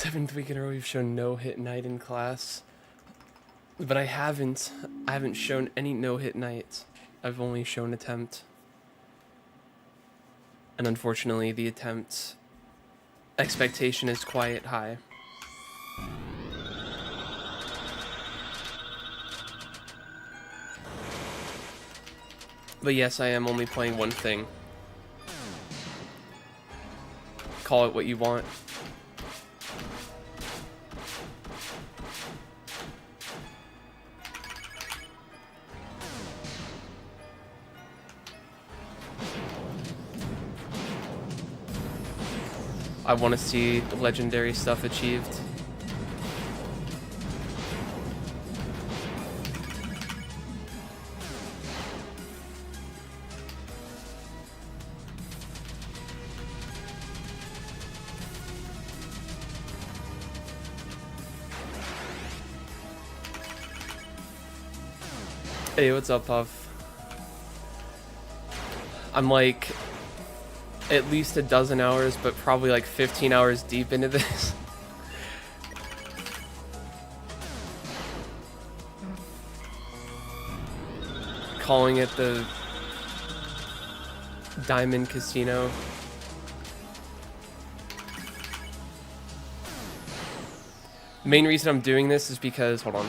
7th week in a row we've shown no hit night in class. But I haven't shown any no hit nights. I've only shown attempt. And unfortunately the attempt expectation is quite high. But yes, I am only playing one thing. Call it what you want. I want to see legendary stuff achieved. Hey, what's up, Puff? I'm like at least a dozen hours, but probably like 15 hours deep into this. Calling it the Diamond Casino. Main reason I'm doing this is because, hold on.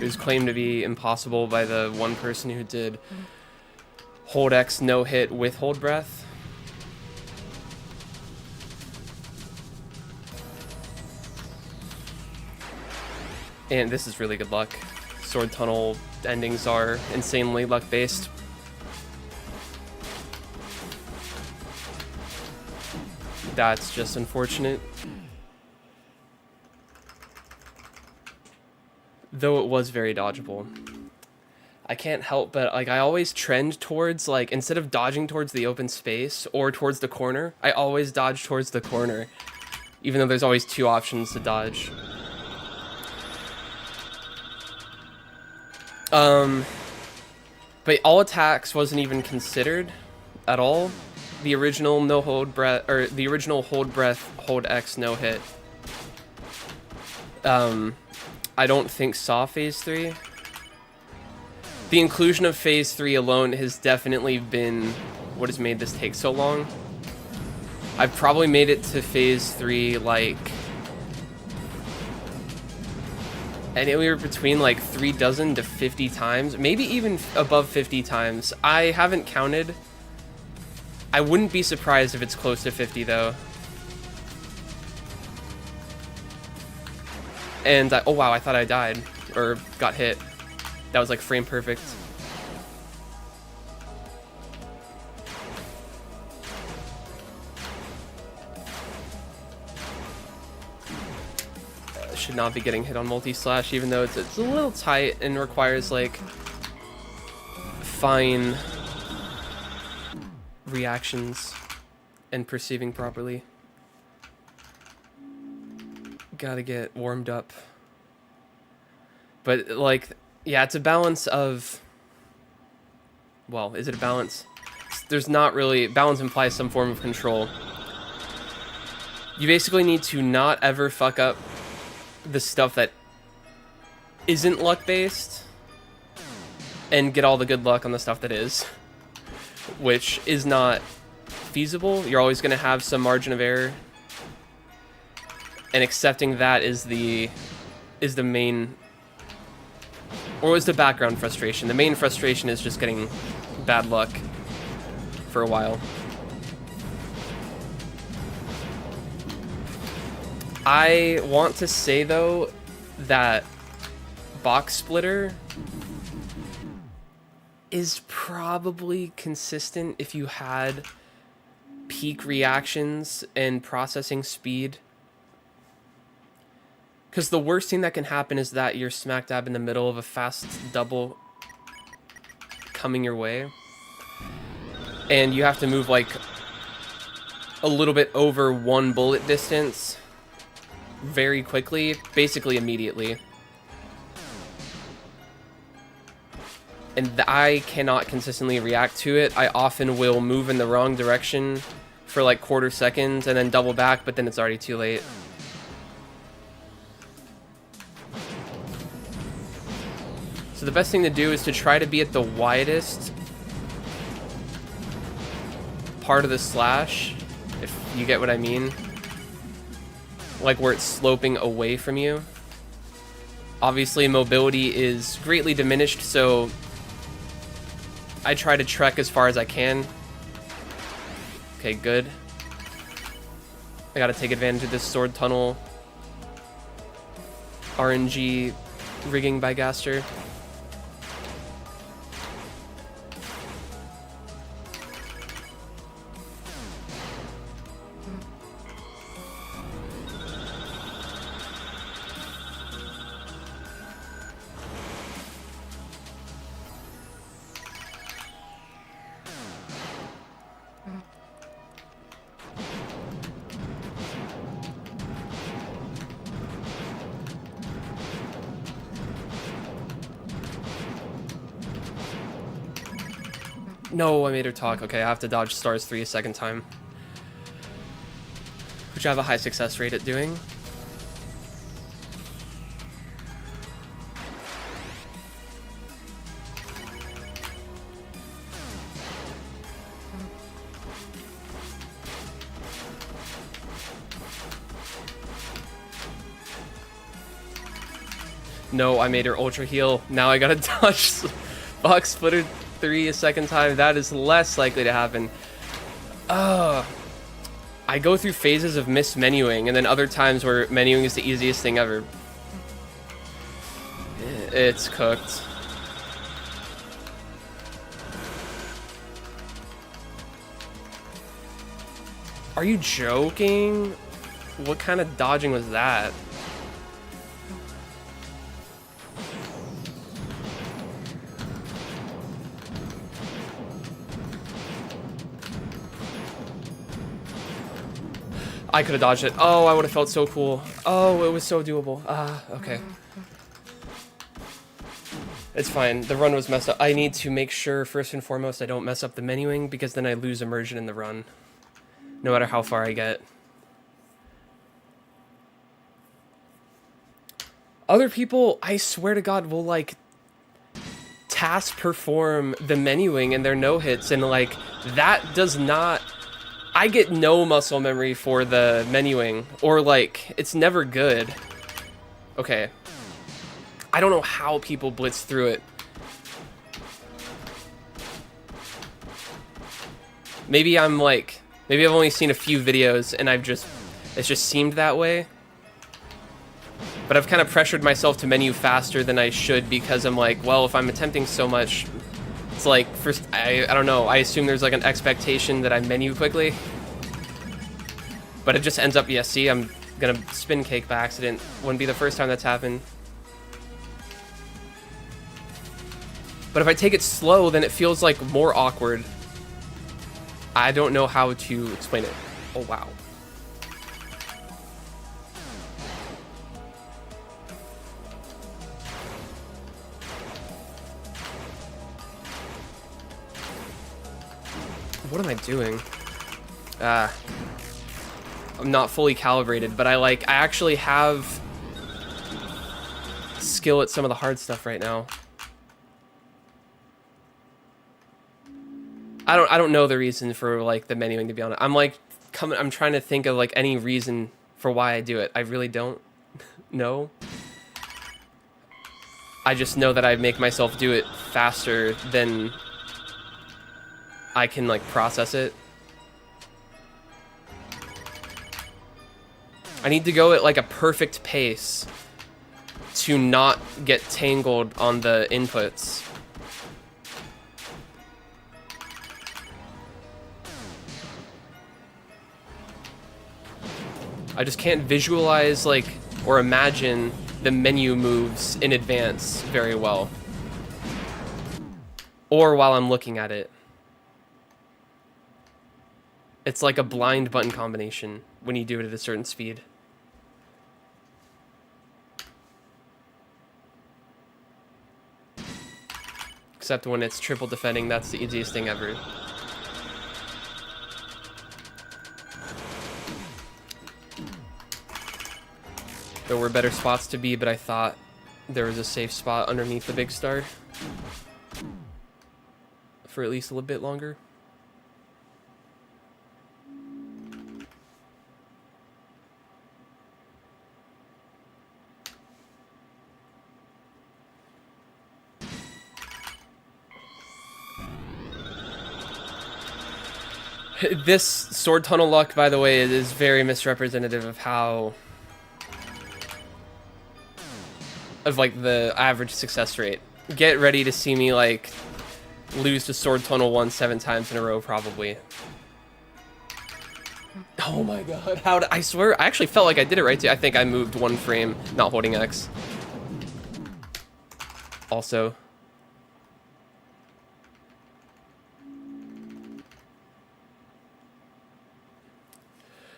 It was claimed to be impossible by the one person who did Hold X no hit with Hold Breath. And this is really good luck. Sword Tunnel endings are insanely luck based. That's just unfortunate. Though it was very dodgeable. I can't help but, like, I always trend towards, like, instead of dodging towards the open space or towards the corner, I always dodge towards the corner. Even though there's always two options to dodge. But all attacks wasn't even considered at all. The original no hold breath, or the original hold breath, hold X no hit. I don't think saw phase 3. The inclusion of phase 3 alone has definitely been what has made this take so long. I've probably made it to phase 3 like anywhere between like 3 dozen to 50 times, maybe even above 50 times. I haven't counted. I wouldn't be surprised if it's close to 50 though. And oh wow, I thought I died, or got hit. That was like frame perfect. Should not be getting hit on multi-slash, even though it's a little tight and requires like fine reactions and perceiving properly. Gotta get warmed up. But like, yeah, it's a balance of, well, is it a balance? There's not really, balance implies some form of control. You basically need to not ever fuck up the stuff that isn't luck based and get all the good luck on the stuff that is, which is not feasible. You're always going to have some margin of error. And accepting that is the main, or is the background frustration. The main frustration is just getting bad luck for a while. I want to say though that Box Splitter is probably consistent if you had peak reactions and processing speed. Because the worst thing that can happen is that you're smack dab in the middle of a fast double coming your way. And you have to move like a little bit over one bullet distance very quickly, basically immediately. and I cannot consistently react to it. I often will move in the wrong direction for like quarter seconds and then double back, but then it's already too late. So the best thing to do is to try to be at the widest part of the slash, if you get what I mean. Like where it's sloping away from you. Obviously mobility is greatly diminished, so I try to trek as far as I can. Okay, good. I gotta take advantage of this sword tunnel RNG rigging by Gaster. No, I made her talk. Okay, I have to dodge stars 3 a second time, which I have a high success rate at doing. No, I made her ultra heal. Now I gotta dodge box footer 3 a second time. That is less likely to happen. I go through phases of mismenuing and then other times where menuing is the easiest thing ever. It's cooked. Are you joking? What kind of dodging was that? I could have dodged it. Oh, I would have felt so cool. Oh, it was so doable. Okay. It's fine. The run was messed up. I need to make sure, first and foremost, I don't mess up the menuing, because then I lose immersion in the run, no matter how far I get. Other people, I swear to God, will, like, task perform the menuing in their no-hits, and, like, that does not... I get no muscle memory for the menuing, or like, it's never good. Okay. I don't know how people blitz through it. Maybe I'm like, maybe I've only seen a few videos and it's just seemed that way. But I've kind of pressured myself to menu faster than I should, because I'm like, well, if I'm attempting so much, it's like, first, I don't know, I assume there's like an expectation that I menu quickly. But it just ends up, yeah, see, I'm gonna spin cake by accident. Wouldn't be the first time that's happened. But if I take it slow, then it feels like more awkward. I don't know how to explain it. Oh, wow. What am I doing? I'm not fully calibrated, but I actually have skill at some of the hard stuff right now. I don't know the reason for like the menuing, to be honest. I'm trying to think of like any reason for why I do it. I really don't know. I just know that I make myself do it faster than I can like process it. I need to go at like a perfect pace to not get tangled on the inputs. I just can't visualize like or imagine the menu moves in advance very well. Or while I'm looking at it. It's like a blind button combination when you do it at a certain speed. Except when it's triple defending, that's the easiest thing ever. There were better spots to be, but I thought there was a safe spot underneath the big star for at least a little bit longer. This sword tunnel luck, by the way, is very misrepresentative of how... of, like, the average success rate. Get ready to see me, like, lose to sword tunnel 1 7 times in a row, probably. Oh my god. How did... I swear, I actually felt like I did it right, too. I think I moved 1 frame, not holding X. Also...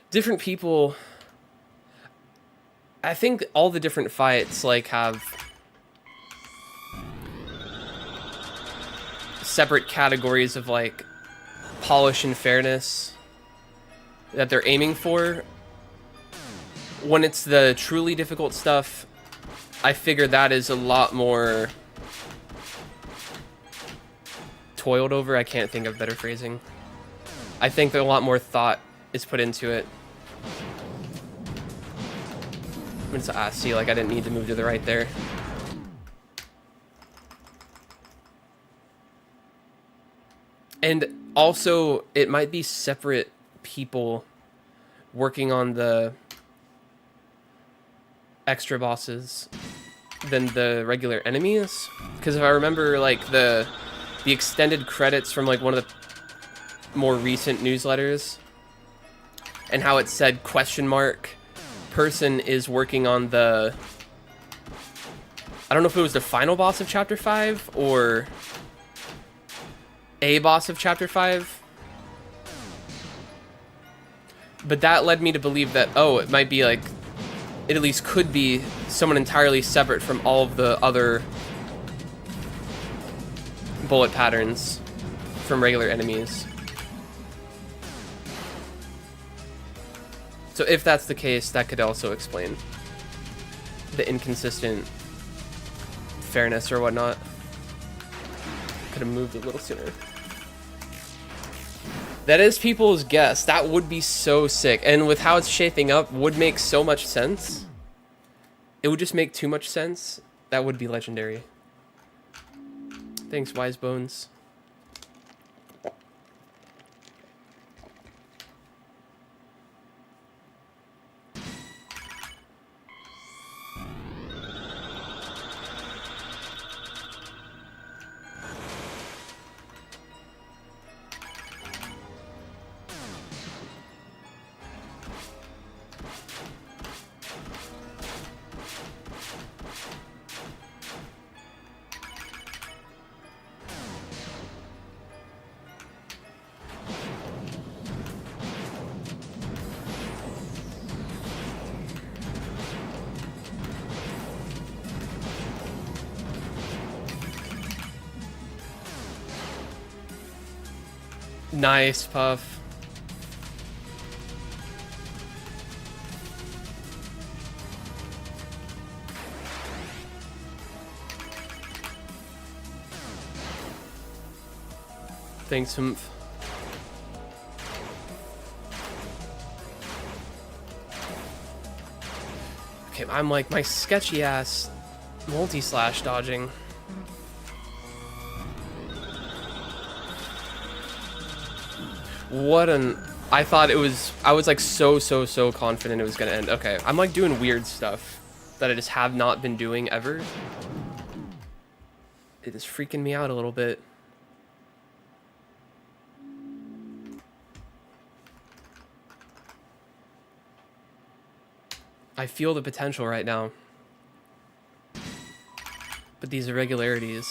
different people, I think all the different fights like have separate categories of like polish and fairness that they're aiming for. When it's the truly difficult stuff, I figure that is a lot more toiled over. I can't think of better phrasing. I think that a lot more thought is put into it. See, like I didn't need to move to the right there. And also, it might be separate people working on the extra bosses than the regular enemies. Because if I remember, like the extended credits from like one of the more recent newsletters, and how it said question mark person is working on the, I don't know if it was the final boss of chapter 5 or a boss of chapter 5, but that led me to believe that, oh, it might be like, it at least could be someone entirely separate from all of the other bullet patterns from regular enemies. So if that's the case, that could also explain the inconsistent fairness or whatnot. Could have moved a little sooner. That is people's guess. That would be so sick. And with how it's shaping up, would make so much sense. It would just make too much sense. That would be legendary. Thanks, Wise Bones. Nice, Puff. Thanks, Humph. Okay, I'm like my sketchy ass multi-slash dodging. What an... I thought it was... I was like so confident it was gonna end. Okay, I'm like doing weird stuff that I just have not been doing ever. It is freaking me out a little bit. I feel the potential right now. But these irregularities...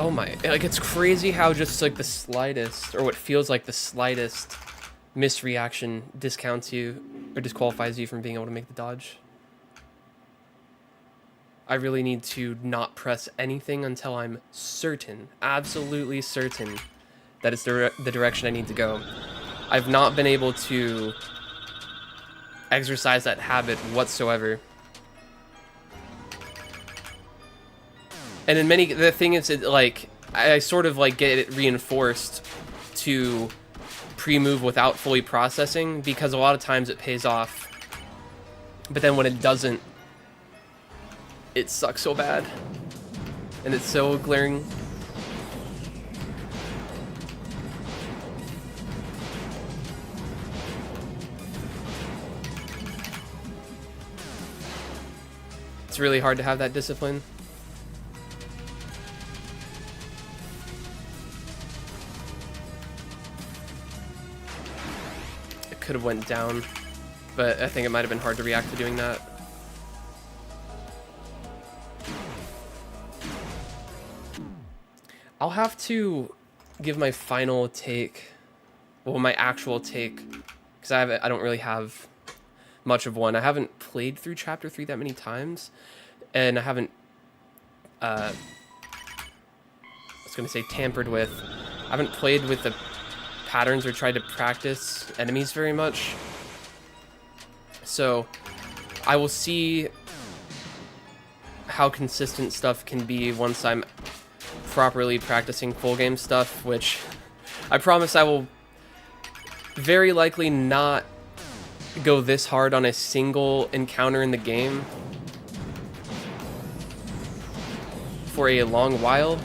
Oh my, like, it's crazy how just like the slightest, or what feels like the slightest misreaction discounts you or disqualifies you from being able to make the dodge. I really need to not press anything until I'm certain, absolutely certain, that it's the direction I need to go. I've not been able to exercise that habit whatsoever. And in many, the thing is, like, I sort of like get it reinforced to pre-move without fully processing, because a lot of times it pays off. But then when it doesn't, it sucks so bad. And it's so glaring. It's really hard to have that discipline. Could have went down, but I think it might have been hard to react to doing that. I'll have to give my final take, well, my actual take, because I don't really have much of one. I haven't played through Chapter 3 that many times, and I haven't, I was going to say tampered with, I haven't played with the patterns or tried to practice enemies very much. So I will see how consistent stuff can be once I'm properly practicing full game stuff, which I promise I will very likely not go this hard on a single encounter in the game for a long while.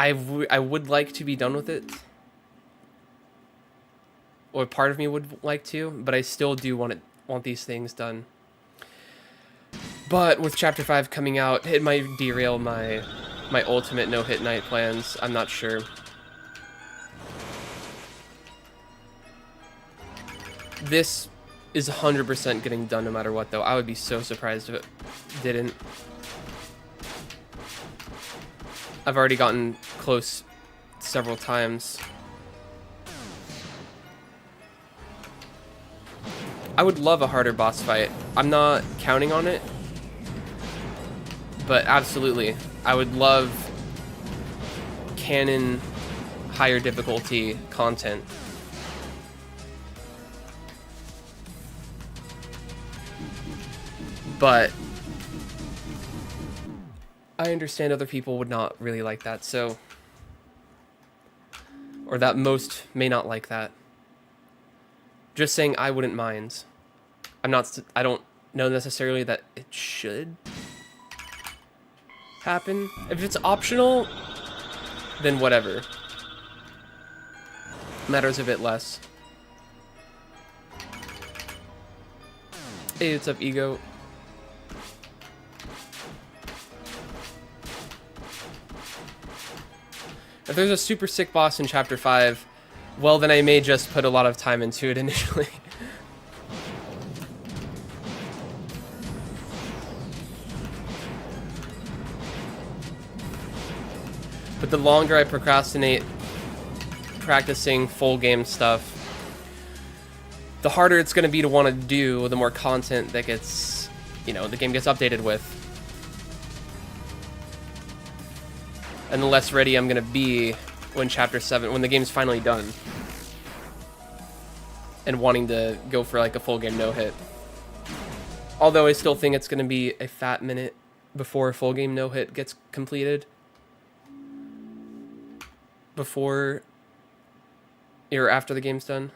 I would like to be done with it, or part of me would like to, but I still do want these things done. But with Chapter 5 coming out, it might derail my ultimate no-hit night plans. I'm not sure. This is 100% getting done no matter what, though. I would be so surprised if it didn't. I've already gotten close several times. I would love a harder boss fight. I'm not counting on it, but absolutely, I would love canon higher difficulty content. But I understand other people would not really like that, so... Or that most may not like that. Just saying I wouldn't mind. I don't know necessarily that it should happen. If it's optional, then whatever. Matters a bit less. Hey, what's up, Ego? If there's a super sick boss in Chapter 5, well, then I may just put a lot of time into it initially. But the longer I procrastinate practicing full game stuff, the harder it's going to be to want to do, the more content that gets, you know, the game gets updated with. And the less ready I'm going to be when Chapter 7, when the game's finally done. And wanting to go for like a full game no-hit. Although I still think it's going to be a fat minute before a full game no-hit gets completed. Before or after the game's done.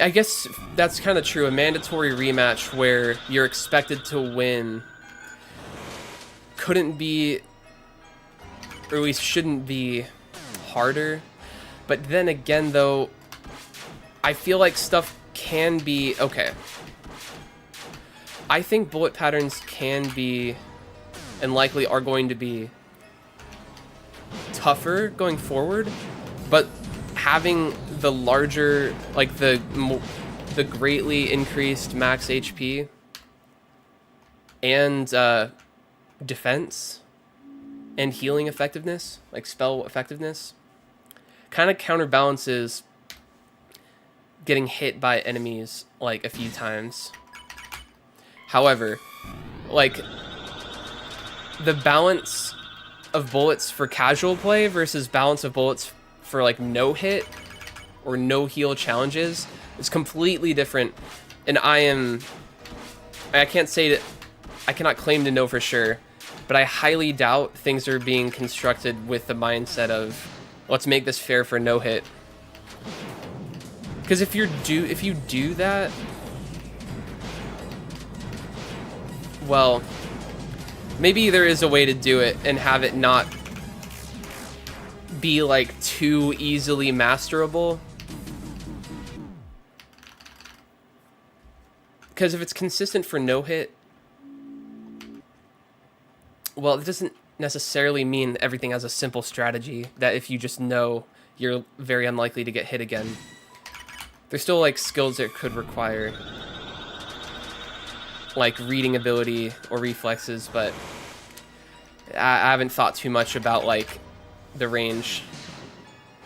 I guess that's kind of true. A mandatory rematch where you're expected to win couldn't be, or at least shouldn't be, harder. But then again, though, I feel like stuff can be... Okay. I think bullet patterns can be, and likely are going to be, tougher going forward, but having the larger, like the greatly increased max HP and defense and healing effectiveness, like spell effectiveness, kind of counterbalances getting hit by enemies like a few times. However, like the balance of bullets for casual play versus balance of bullets for like no hit or no heal challenges is completely different. And I can't say that, I cannot claim to know for sure, but I highly doubt things are being constructed with the mindset of, let's make this fair for no hit. Because if you do that, well, maybe there is a way to do it and have it not be like too easily masterable. Because if it's consistent for no hit, well, it doesn't necessarily mean everything has a simple strategy that if you just know, you're very unlikely to get hit again. There's still like skills that could require like reading ability or reflexes, but I haven't thought too much about like the range.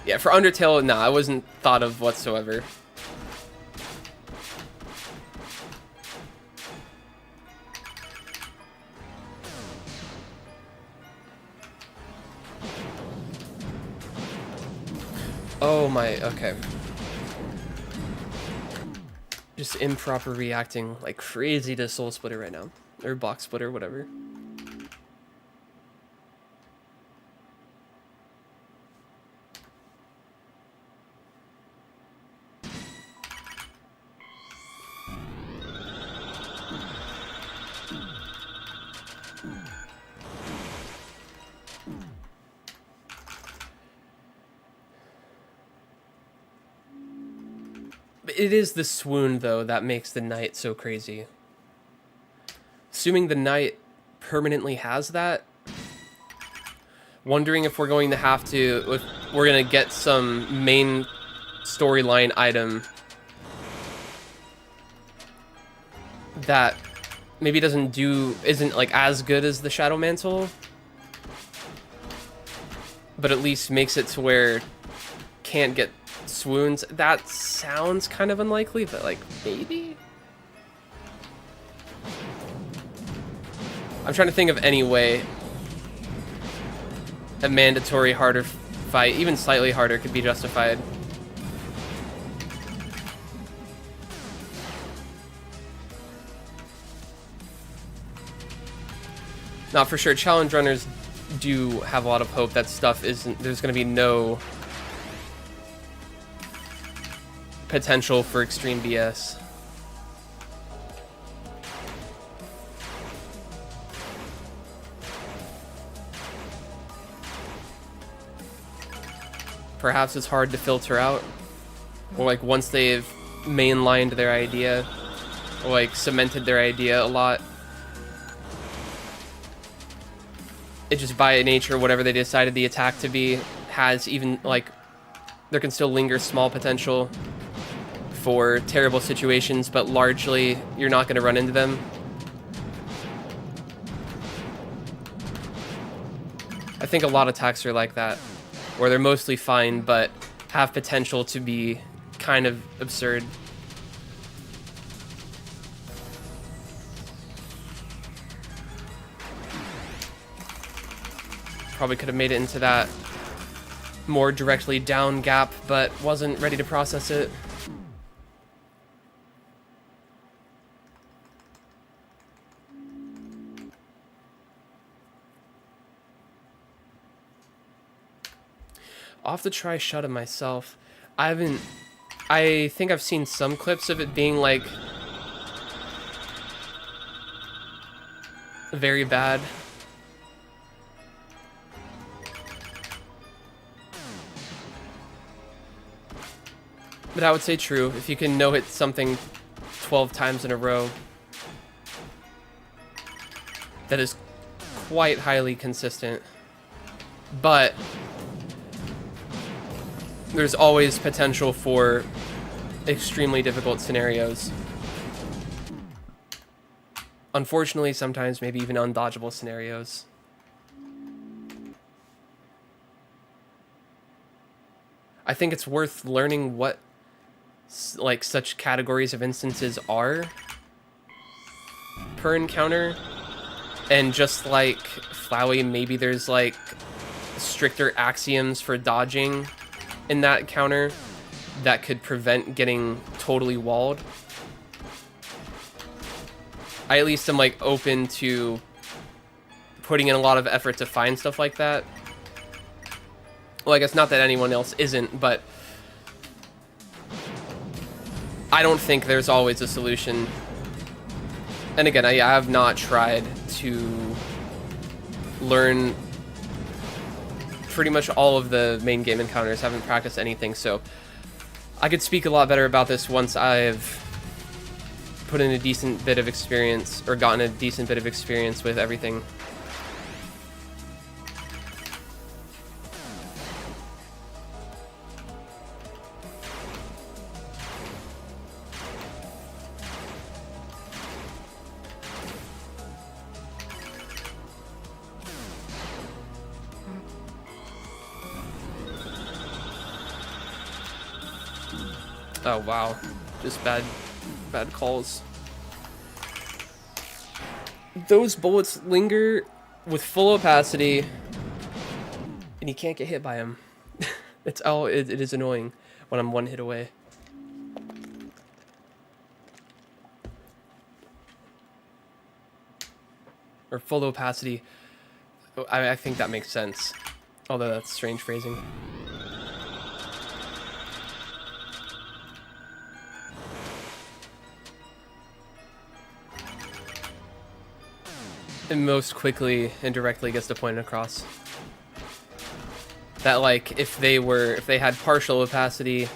Yeah, for Undertale, nah, I wasn't thought of whatsoever. Oh my, okay. Just improper reacting like crazy to Soul Splitter right now. Or Box Splitter, whatever. It is the swoon, though, that makes the knight so crazy. Assuming the knight permanently has that, wondering if we're going to have to, if we're going to get some main storyline item that maybe isn't like as good as the Shadow Mantle, but at least makes it to where can't get swoons. That sounds kind of unlikely, but like maybe. I'm trying to think of any way a mandatory harder fight, even slightly harder, could be justified. Not for sure. Challenge runners do have a lot of hope that stuff isn't, there's going to be no potential for extreme BS. Perhaps it's hard to filter out, or like once they've mainlined their idea, or like cemented their idea a lot, it just by nature, whatever they decided the attack to be, has even like, there can still linger small potential for terrible situations, but largely you're not going to run into them. I think a lot of attacks are like that, where they're mostly fine, but have potential to be kind of absurd. Probably could have made it into that more directly down gap, but wasn't ready to process it. I'll have to try Shudda myself. I think I've seen some clips of it being like very bad. But I would say true. If you can no-hit something 12 times in a row, that is quite highly consistent. But there's always potential for extremely difficult scenarios. Unfortunately, sometimes maybe even undodgeable scenarios. I think it's worth learning what like such categories of instances are per encounter, and just like Flowey, maybe there's like stricter axioms for dodging in that counter that could prevent getting totally walled. I at least am like open to putting in a lot of effort to find stuff like that. Well, I guess not that anyone else isn't, but I don't think there's always a solution. And again, I have not tried to learn pretty much all of the main game encounters, haven't practiced anything, so I could speak a lot better about this once I've put in a decent bit of experience, or gotten a decent bit of experience with everything. Oh wow, just bad calls. Those bullets linger with full opacity, and you can't get hit by them. It's it is annoying when I'm one hit away. Or full opacity. I think that makes sense, although that's strange phrasing. It most quickly and directly gets the point across that, like, if they had partial opacity,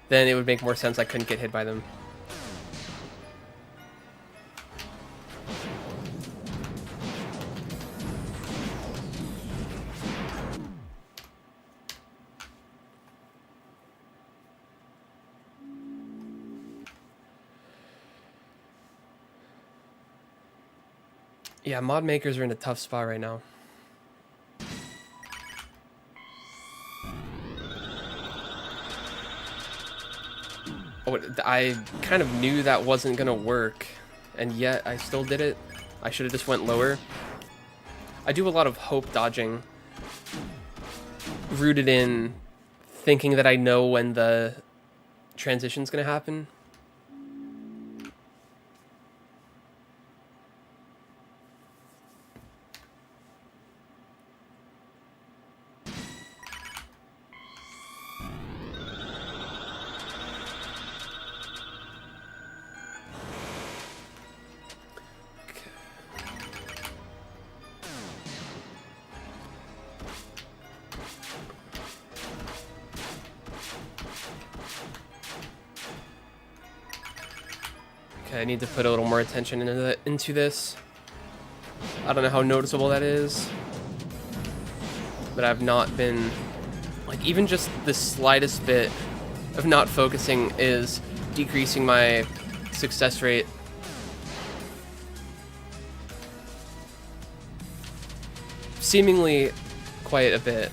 then it would make more sense I couldn't get hit by them. Yeah, mod makers are in a tough spot right now. Oh, I kind of knew that wasn't gonna work, and yet I still did it. I should have just went lower. I do a lot of hope dodging, rooted in thinking that I know when the transition's gonna happen. Okay, I need to put a little more attention into this. I don't know how noticeable that is, but I've not been, like, even just the slightest bit of not focusing is decreasing my success rate. Seemingly quite a bit,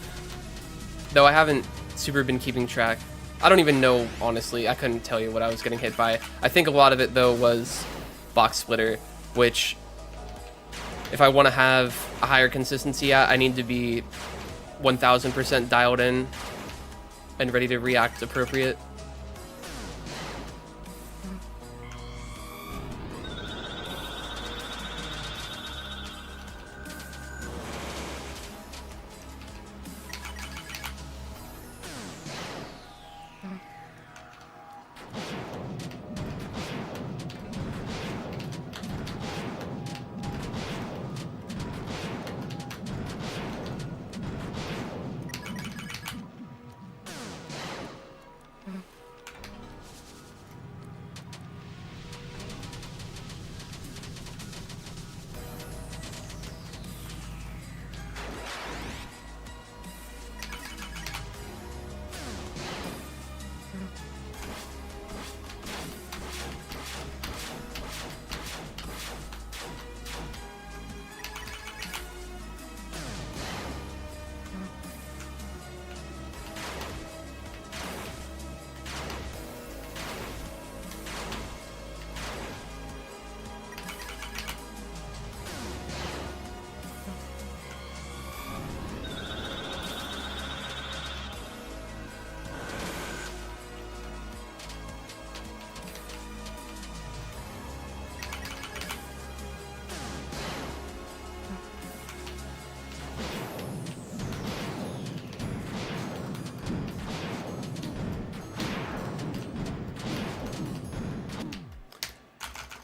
though I haven't super been keeping track. I don't even know, honestly. I couldn't tell you what I was getting hit by. I think a lot of it, though, was box splitter, which, if I want to have a higher consistency at, I need to be 1000% dialed in and ready to react appropriate.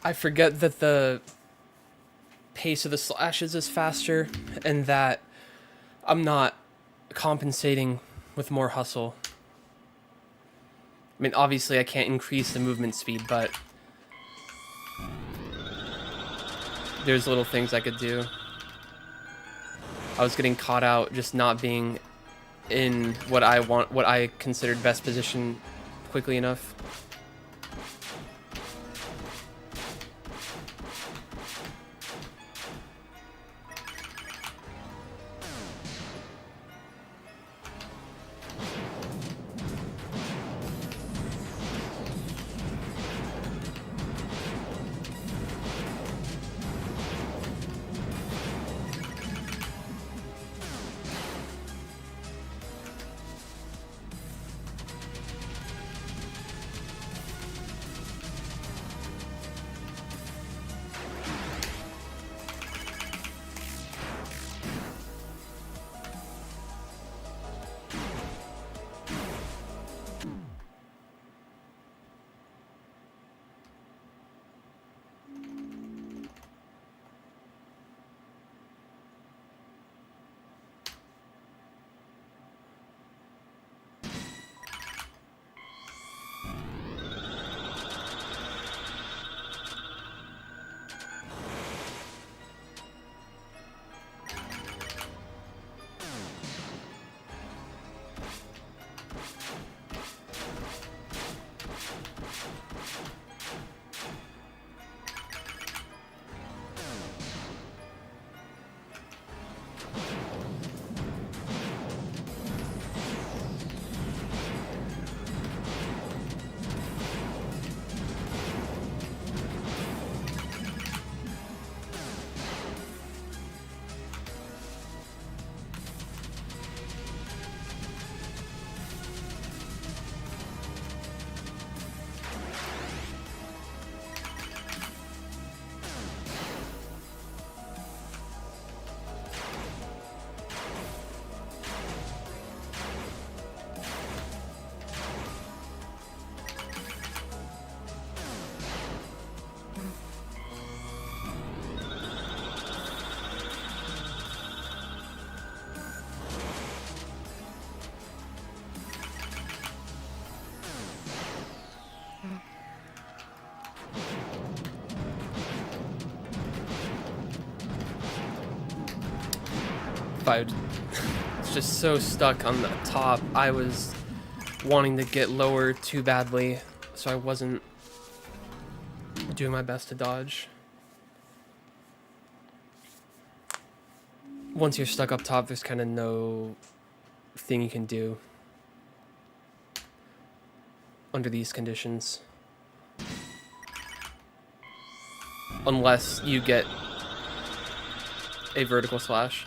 I forget that the pace of the slashes is faster and that I'm not compensating with more hustle. I mean, obviously I can't increase the movement speed, but there's little things I could do. I was getting caught out just not being in what I considered best position quickly enough. I was just so stuck on the top. I was wanting to get lower too badly, so I wasn't doing my best to dodge. Once you're stuck up top, there's kind of no thing you can do under these conditions. Unless you get a vertical slash.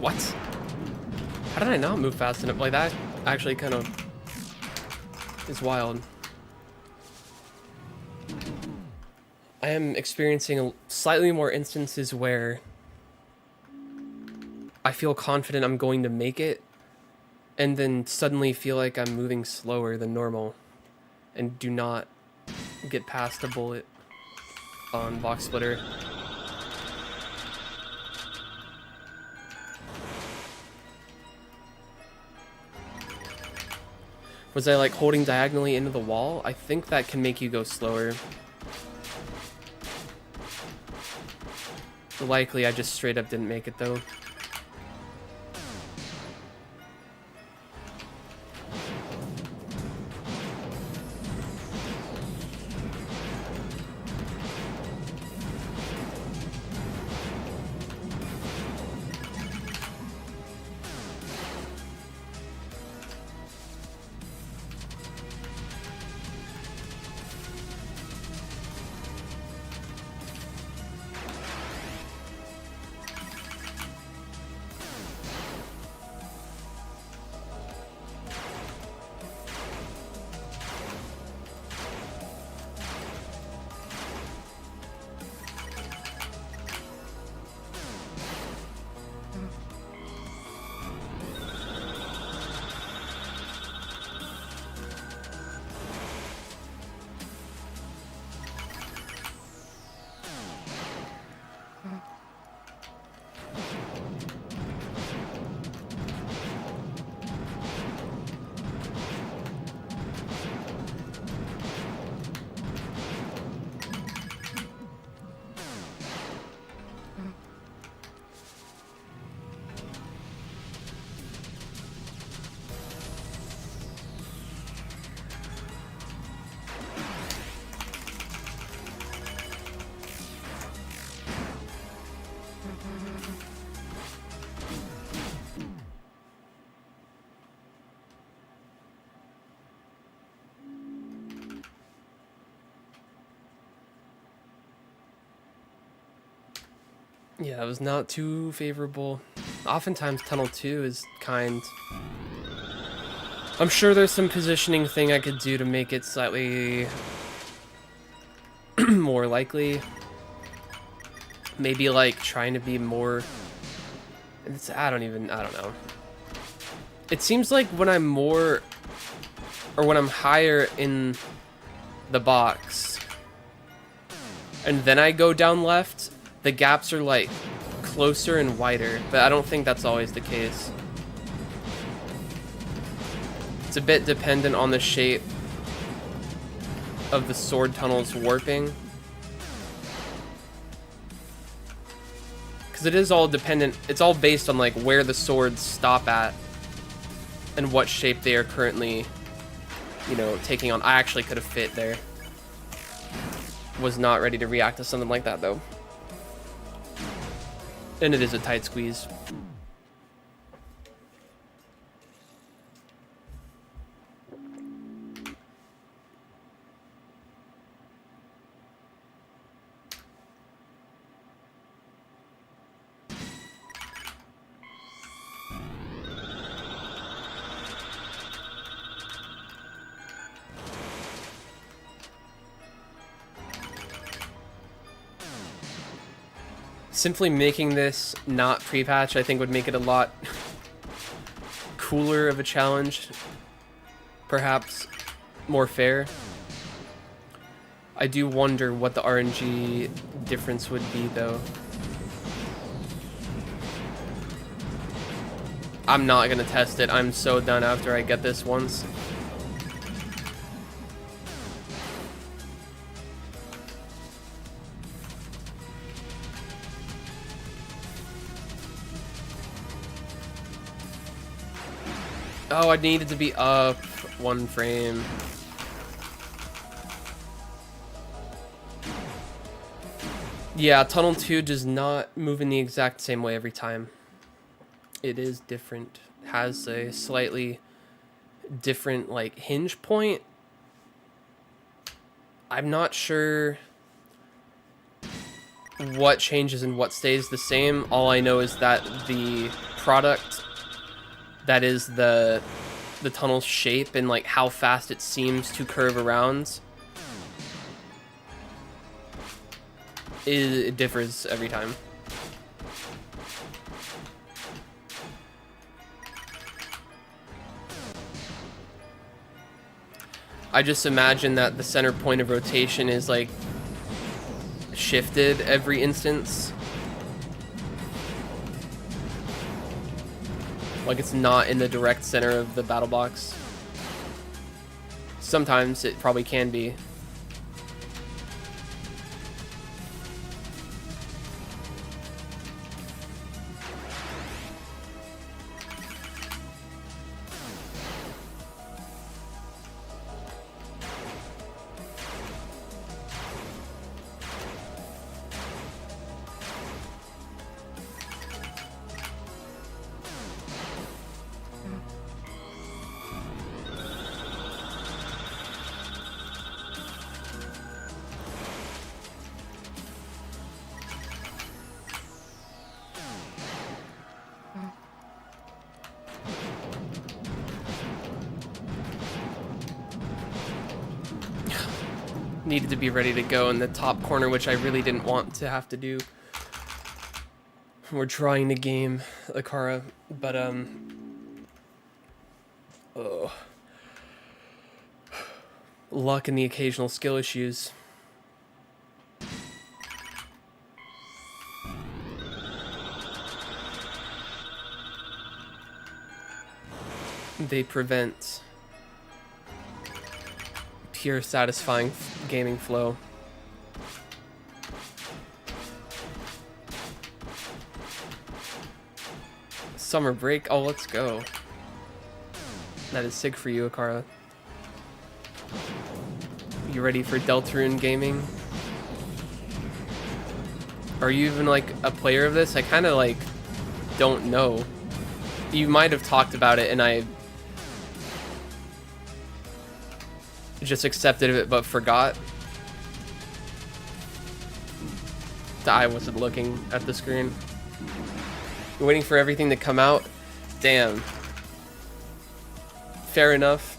What? How did I not move fast enough? Like, that actually kind of is wild. I am experiencing slightly more instances where I feel confident I'm going to make it, and then suddenly feel like I'm moving slower than normal, and do not get past a bullet on Box Splitter. Was I like holding diagonally into the wall? I think that can make you go slower. Likely I just straight up didn't make it though. Yeah, that was not too favorable. Oftentimes Tunnel 2 is kind. I'm sure there's some positioning thing I could do to make it slightly more likely. Maybe like trying to be more... I don't know. It seems like when I'm more... or when I'm higher in the box, and then I go down left, the gaps are like closer and wider, but I don't think that's always the case. It's a bit dependent on the shape of the sword tunnel's warping. Because it is all dependent, it's all based on like where the swords stop at and what shape they are currently, you know, taking on. I actually could have fit there. Was not ready to react to something like that though. And it is a tight squeeze. Simply making this not pre-patch, I think, would make it a lot cooler of a challenge. Perhaps more fair. I do wonder what the RNG difference would be, though. I'm not going to test it. I'm so done after I get this once. Oh, I needed to be up one frame. Yeah, Tunnel 2 does not move in the exact same way every time. It is different. Has a slightly different, like, hinge point. I'm not sure what changes and what stays the same. All I know is that the product that is the tunnel's shape and like how fast it seems to curve around, it differs every time. I just imagine that the center point of rotation is like shifted every instance. Like it's not in the direct center of the battle box. Sometimes it probably can be. Needed to be ready to go in the top corner, which I really didn't want to have to do. We're trying to game Akara, but oh, luck and the occasional skill issues. They prevent pure satisfying gaming flow. Summer break, oh let's go. That is sick for you, Akara. You ready for Deltarune gaming? Are you even like a player of this? I kind of like don't know. You might have talked about it and I just accepted it but forgot. I wasn't looking at the screen. You're waiting for everything to come out? Damn. Fair enough.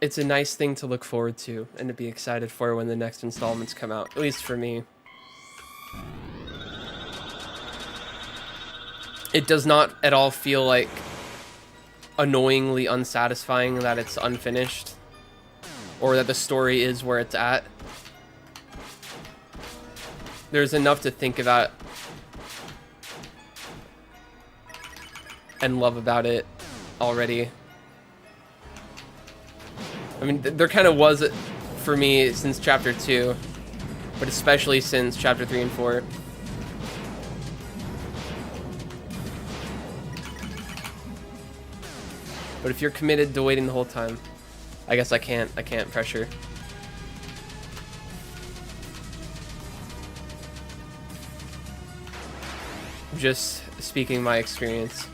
It's a nice thing to look forward to and to be excited for when the next installments come out, at least for me. It does not at all feel like annoyingly unsatisfying that it's unfinished or that the story is where it's at. There's enough to think about and love about it already. I mean, there kind of was it for me since chapter 2, but especially since chapter 3 and 4. But if you're committed to waiting the whole time, I guess I can't pressure. Just speaking my experience.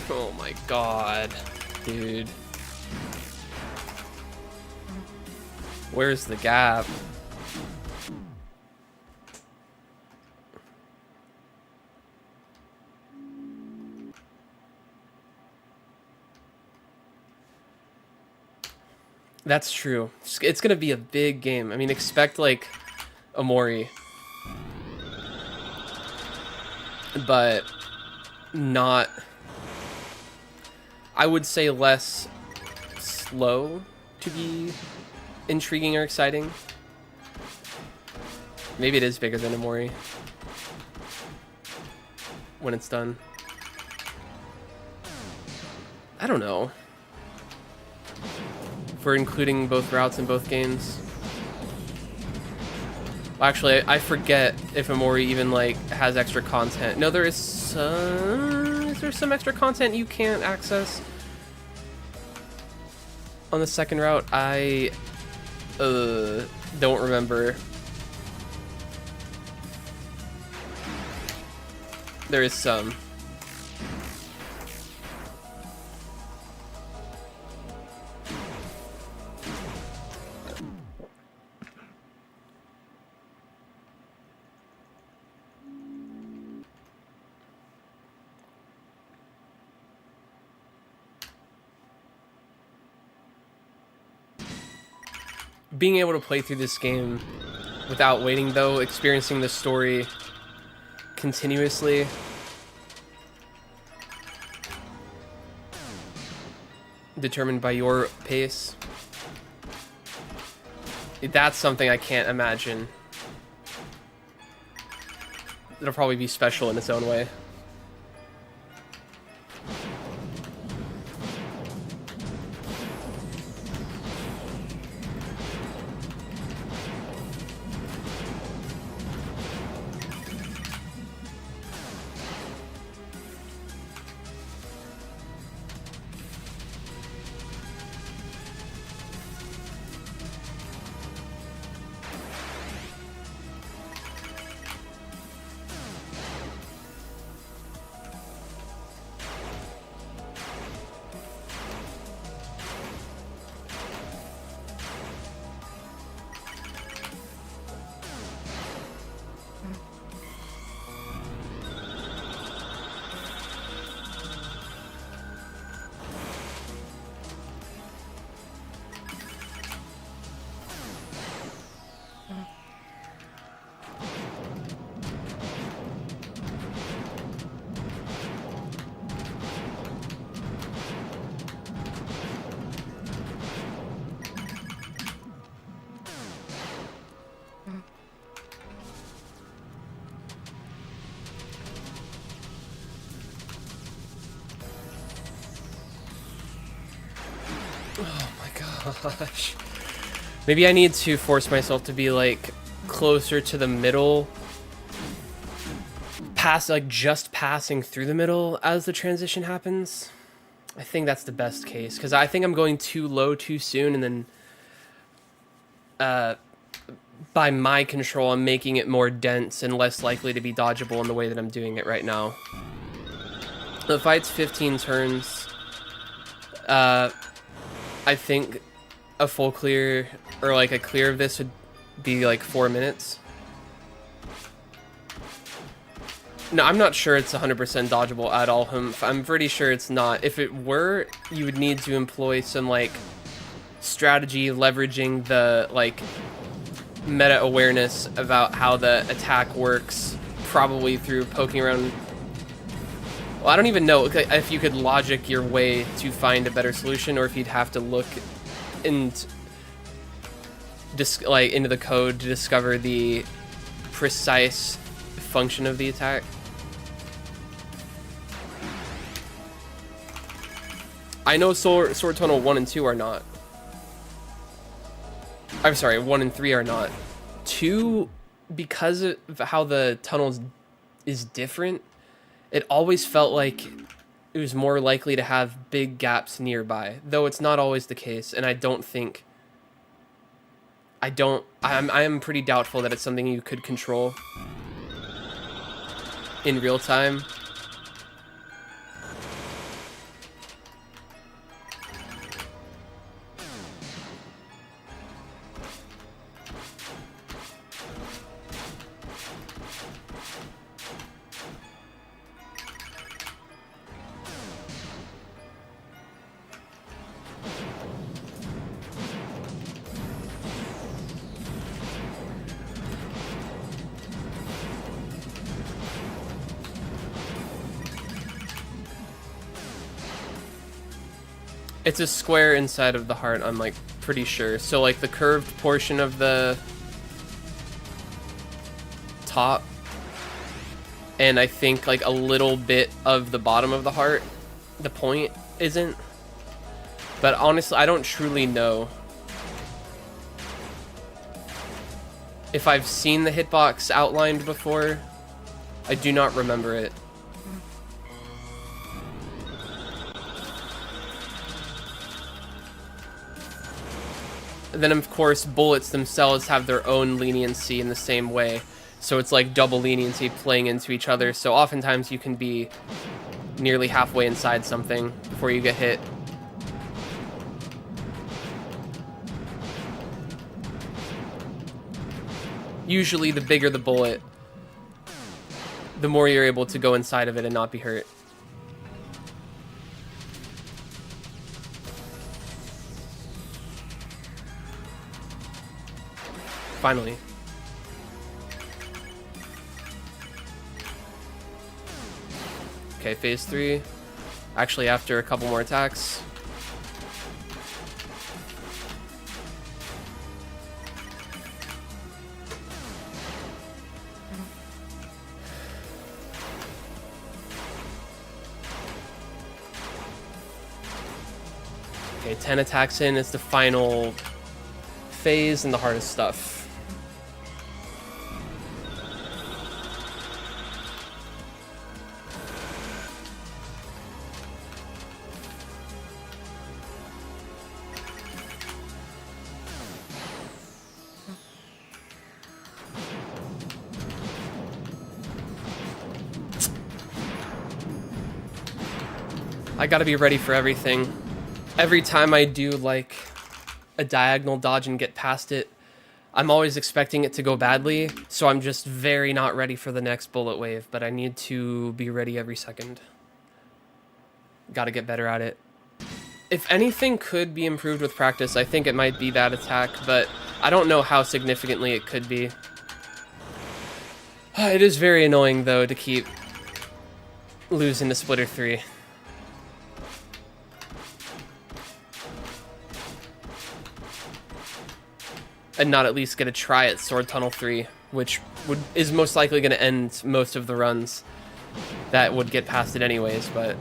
Oh my god, dude. Where's the gap? That's true. It's gonna be a big game. I mean, expect like Omori. but not, I would say, less slow to be intriguing or exciting. Maybe it is bigger than Amori when it's done. I don't know if we're including both routes in both games. Well, actually, I forget if Amori even like has extra content. No, there is some. Is there some extra content you can't access on the second route? I don't remember. There is some. Being able to play through this game without waiting, though, experiencing the story continuously, determined by your pace, that's something I can't imagine. It'll probably be special in its own way. Oh my gosh. Maybe I need to force myself to be like closer to the middle, like just passing through the middle as the transition happens. I think that's the best case, because I think I'm going too low too soon, and then by my control I'm making it more dense and less likely to be dodgeable in the way that I'm doing it right now. The fight's 15 turns. I think a full clear, or like a clear of this, would be like 4 minutes. No, I'm not sure it's 100% dodgeable at all. I'm pretty sure it's not. If it were, you would need to employ some like strategy leveraging the like meta awareness about how the attack works, probably through poking around. Well, I don't even know if you could logic your way to find a better solution, or if you'd have to look and like into the code to discover the precise function of the attack. I know Sword Tunnel 1 and 2 are not. I'm sorry, 1 and 3 are not. 2, because of how the tunnel is different, it always felt like it was more likely to have big gaps nearby, though it's not always the case, and I am pretty doubtful that it's something you could control in real time. It's a square inside of the heart, I'm like pretty sure. So like the curved portion of the top, and I think like a little bit of the bottom of the heart, the point isn't. But honestly, I don't truly know if I've seen the hitbox outlined before. I do not remember it. And then of course bullets themselves have their own leniency in the same way. So it's like double leniency playing into each other. So oftentimes you can be nearly halfway inside something before you get hit. Usually the bigger the bullet, the more you're able to go inside of it and not be hurt. Finally. Okay, phase 3. Actually, after a couple more attacks. Okay, 10 attacks in is the final phase and the hardest stuff. I gotta be ready for everything. Every time I do like a diagonal dodge and get past it, I'm always expecting it to go badly, so I'm just very not ready for the next bullet wave, but I need to be ready every second. Gotta get better at it. If anything could be improved with practice, I think it might be that attack, but I don't know how significantly it could be. It is very annoying, though, to keep losing to Splitter 3. And not at least get a try at Sword Tunnel 3, which is most likely going to end most of the runs that would get past it anyways, but...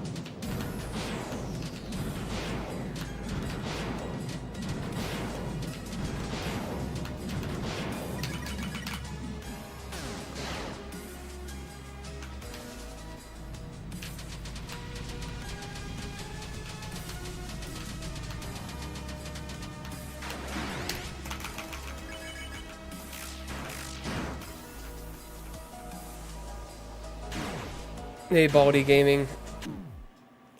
Hey, Baldy Gaming.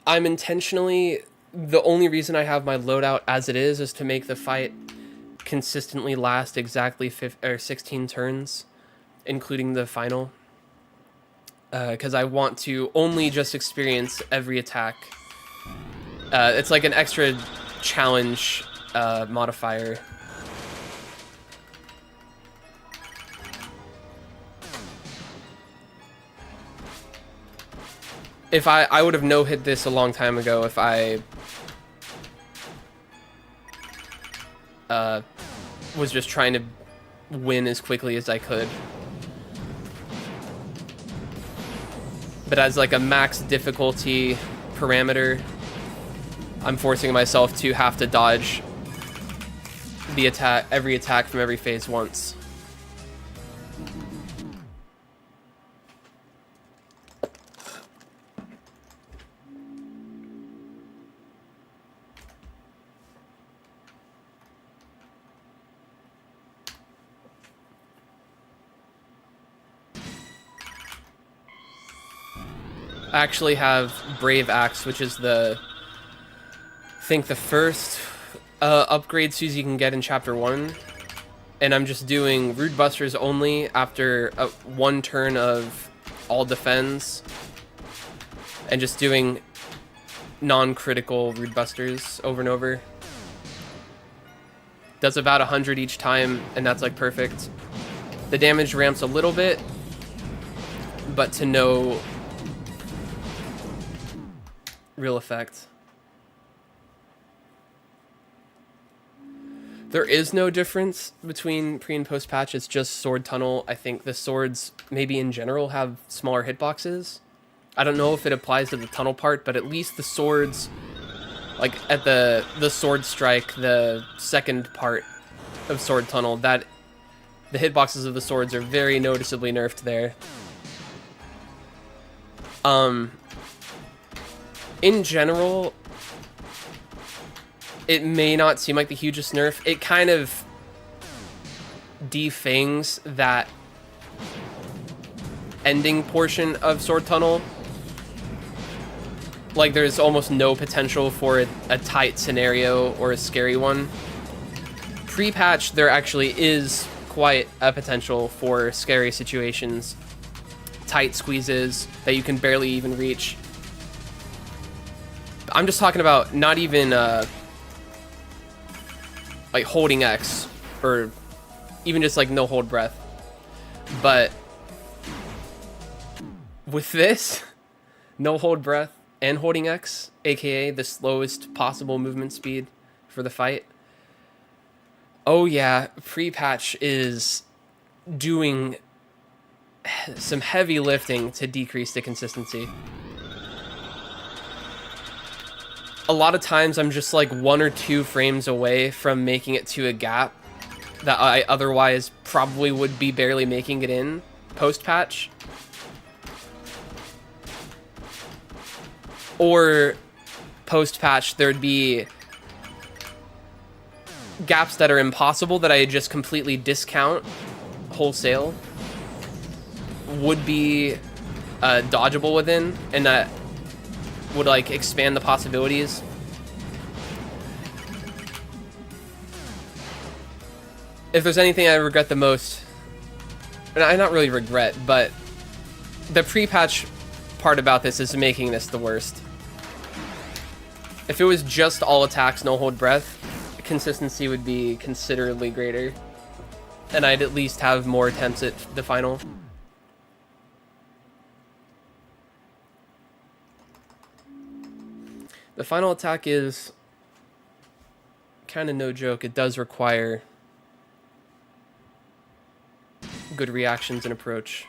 I'm intentionally... The only reason I have my loadout as it is to make the fight consistently last exactly 16 turns, including the final. Because I want to only just experience every attack. It's like an extra challenge modifier. If I would have no-hit this a long time ago if I was just trying to win as quickly as I could. But as like a max difficulty parameter, I'm forcing myself to have to dodge the attack, every attack from every phase once. I actually have Brave Axe, which is I think the first upgrade Susie can get in Chapter 1. And I'm just doing Rude Busters only after one turn of all defends. And just doing non-critical Rude Busters over and over. Does about 100 each time, and that's like perfect. The damage ramps a little bit, but to no real effect. There is no difference between pre and post patch. It's just sword tunnel. I think the swords maybe in general have smaller hitboxes. I don't know if it applies to the tunnel part, but at least the swords, like at the sword strike, the second part of sword tunnel, that the hitboxes of the swords are very noticeably nerfed there. In general, it may not seem like the hugest nerf. It kind of defangs that ending portion of sword tunnel. Like, there's almost no potential for a tight scenario or a scary one. Pre-patch, there actually is quite a potential for scary situations. Tight squeezes that you can barely even reach. I'm just talking about not even like holding X, or even just like no hold breath. But with this, no hold breath and holding X, aka the slowest possible movement speed for the fight. Oh yeah, pre-patch is doing some heavy lifting to decrease the consistency. A lot of times I'm just like 1 or 2 frames away from making it to a gap that I otherwise probably would be barely making it in post-patch. Or post-patch, there'd be gaps that are impossible that I just completely discount wholesale, would be dodgeable within, and that would like expand the possibilities. If there's anything I regret the most, and I not really regret, but the pre-patch part about this is making this the worst. If it was just all attacks, no hold breath, consistency would be considerably greater, and I'd at least have more attempts at the final. The final attack is kind of no joke. It does require good reactions and approach.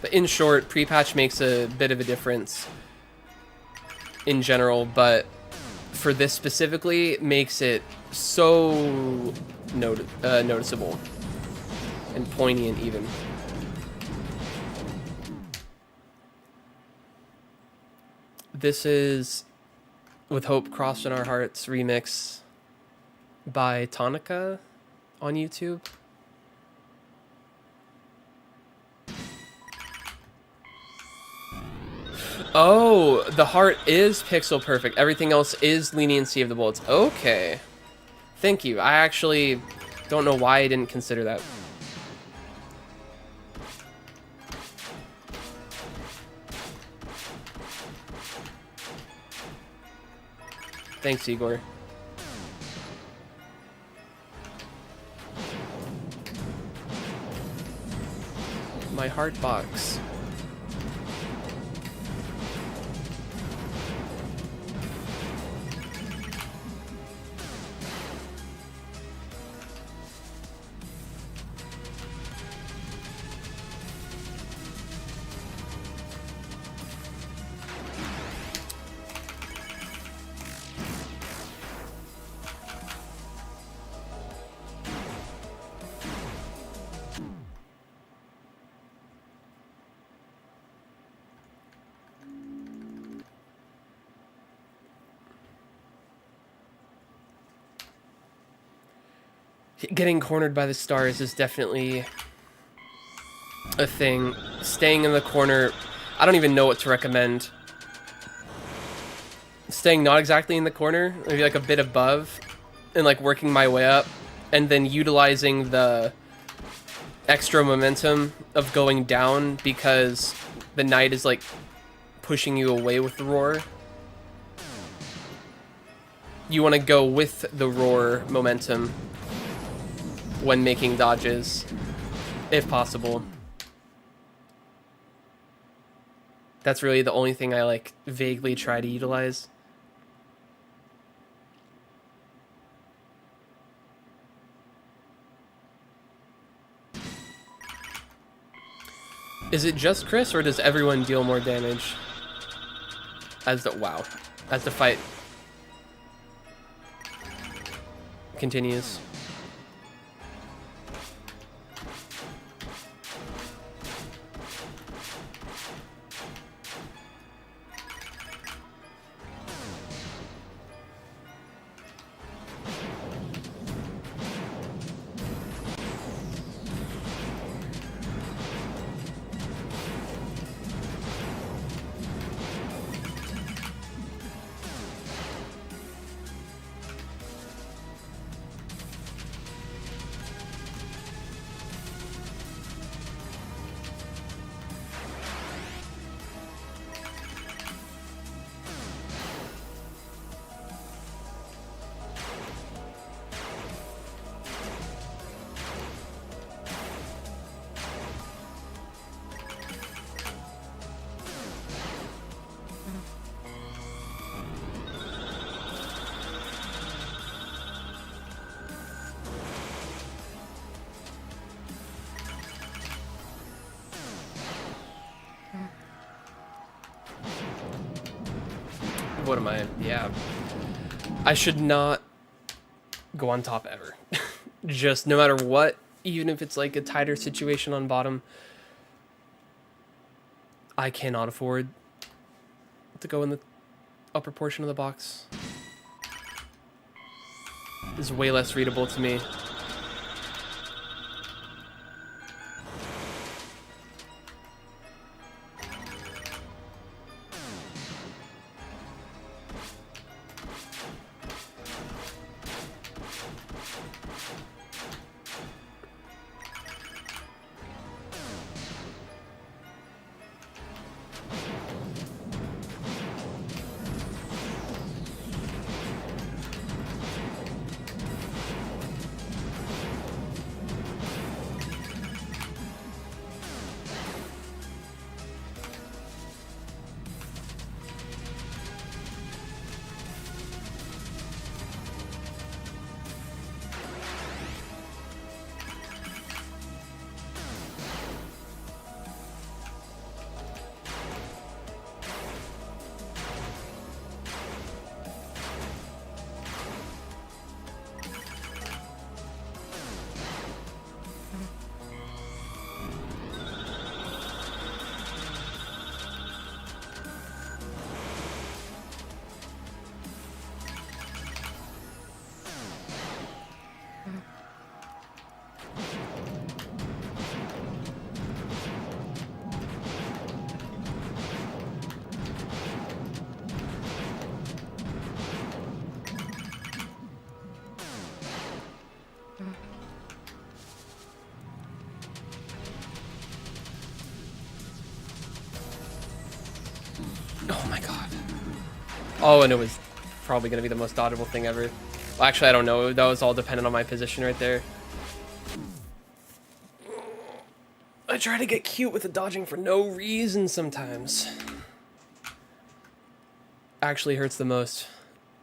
But in short, pre-patch makes a bit of a difference in general, but for this specifically, makes it so noticeable and poignant even. This is With Hope Crossed in Our Hearts remix by Tonica on YouTube. Oh, the heart is pixel perfect. Everything else is leniency of the bullets. Okay. Thank you. I actually don't know why I didn't consider that. Thanks, Igor. My heart box. Getting cornered by the stars is definitely a thing. Staying in the corner, I don't even know what to recommend. Staying not exactly in the corner, maybe like a bit above, and like working my way up, and then utilizing the extra momentum of going down because the knight is like pushing you away with the roar. You want to go with the roar momentum when making dodges, if possible. That's really the only thing I like vaguely try to utilize. Is it just Chris, or does everyone deal more damage as the fight continues? What am I? Yeah. I should not go on top ever. Just no matter what, even if it's like a tighter situation on bottom, I cannot afford to go in the upper portion of the box. It's way less readable to me. Oh my god. Oh, and it was probably going to be the most dodgeable thing ever. Well, actually, I don't know. That was all dependent on my position right there. I try to get cute with the dodging for no reason sometimes. Actually hurts the most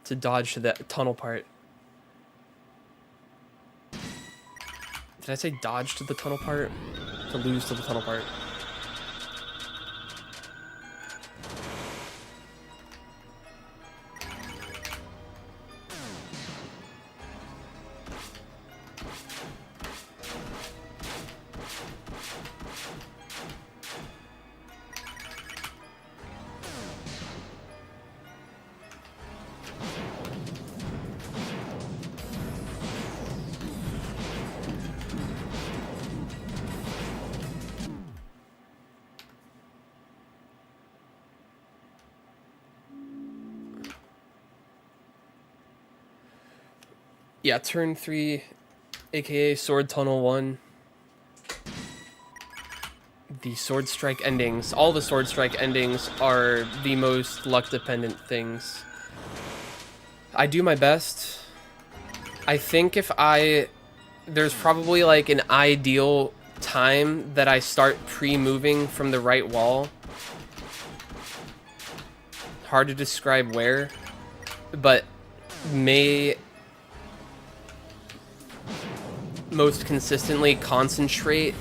to dodge to that tunnel part. Did I say dodge to the tunnel part? To lose to the tunnel part. Yeah, turn 3, aka Sword Tunnel 1. The Sword Strike endings, all the Sword Strike endings are the most luck-dependent things. I do my best. I think if I there's probably like an ideal time that I start pre-moving from the right wall. Hard to describe where, but may most consistently concentrate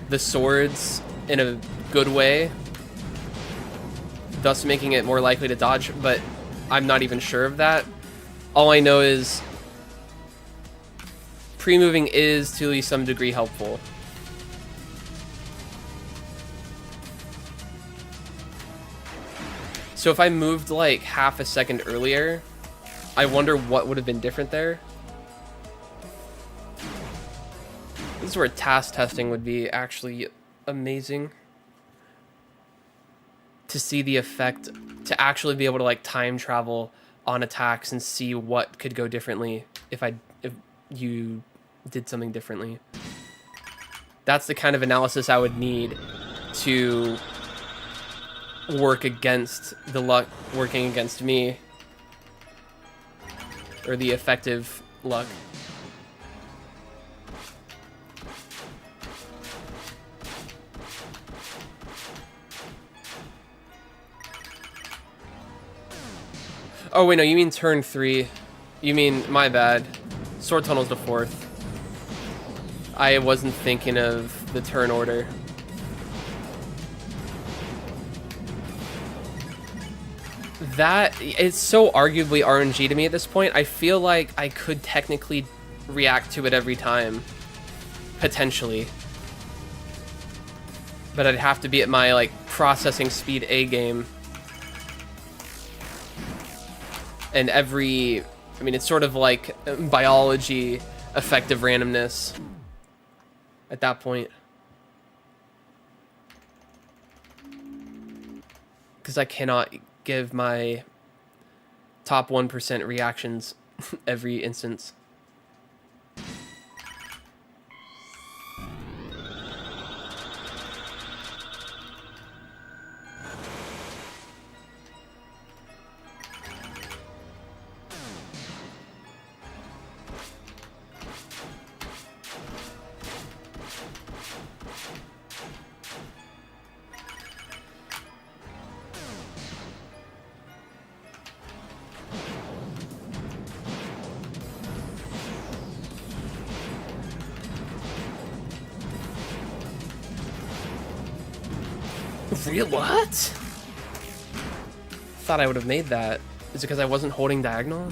the swords in a good way, thus making it more likely to dodge, but I'm not even sure of that. All I know is pre-moving is to some degree helpful. So if I moved like half a second earlier, I wonder what would have been different there. This is where task testing would be actually amazing. To see the effect, to actually be able to like time travel on attacks and see what could go differently if you did something differently. That's the kind of analysis I would need to work against the luck working against me, or the effective luck. Oh wait, no, you mean turn 3. You mean, my bad. Sword Tunnel's the 4th. I wasn't thinking of the turn order. That, it's so arguably RNG to me at this point. I feel like I could technically react to it every time. Potentially. But I'd have to be at my, like, processing speed A game. And every, I mean, it's sort of like biology effective randomness at that point. Because I cannot give my top 1% reactions every instance. Real what? Thought I would have made that. Is it because I wasn't holding diagonal?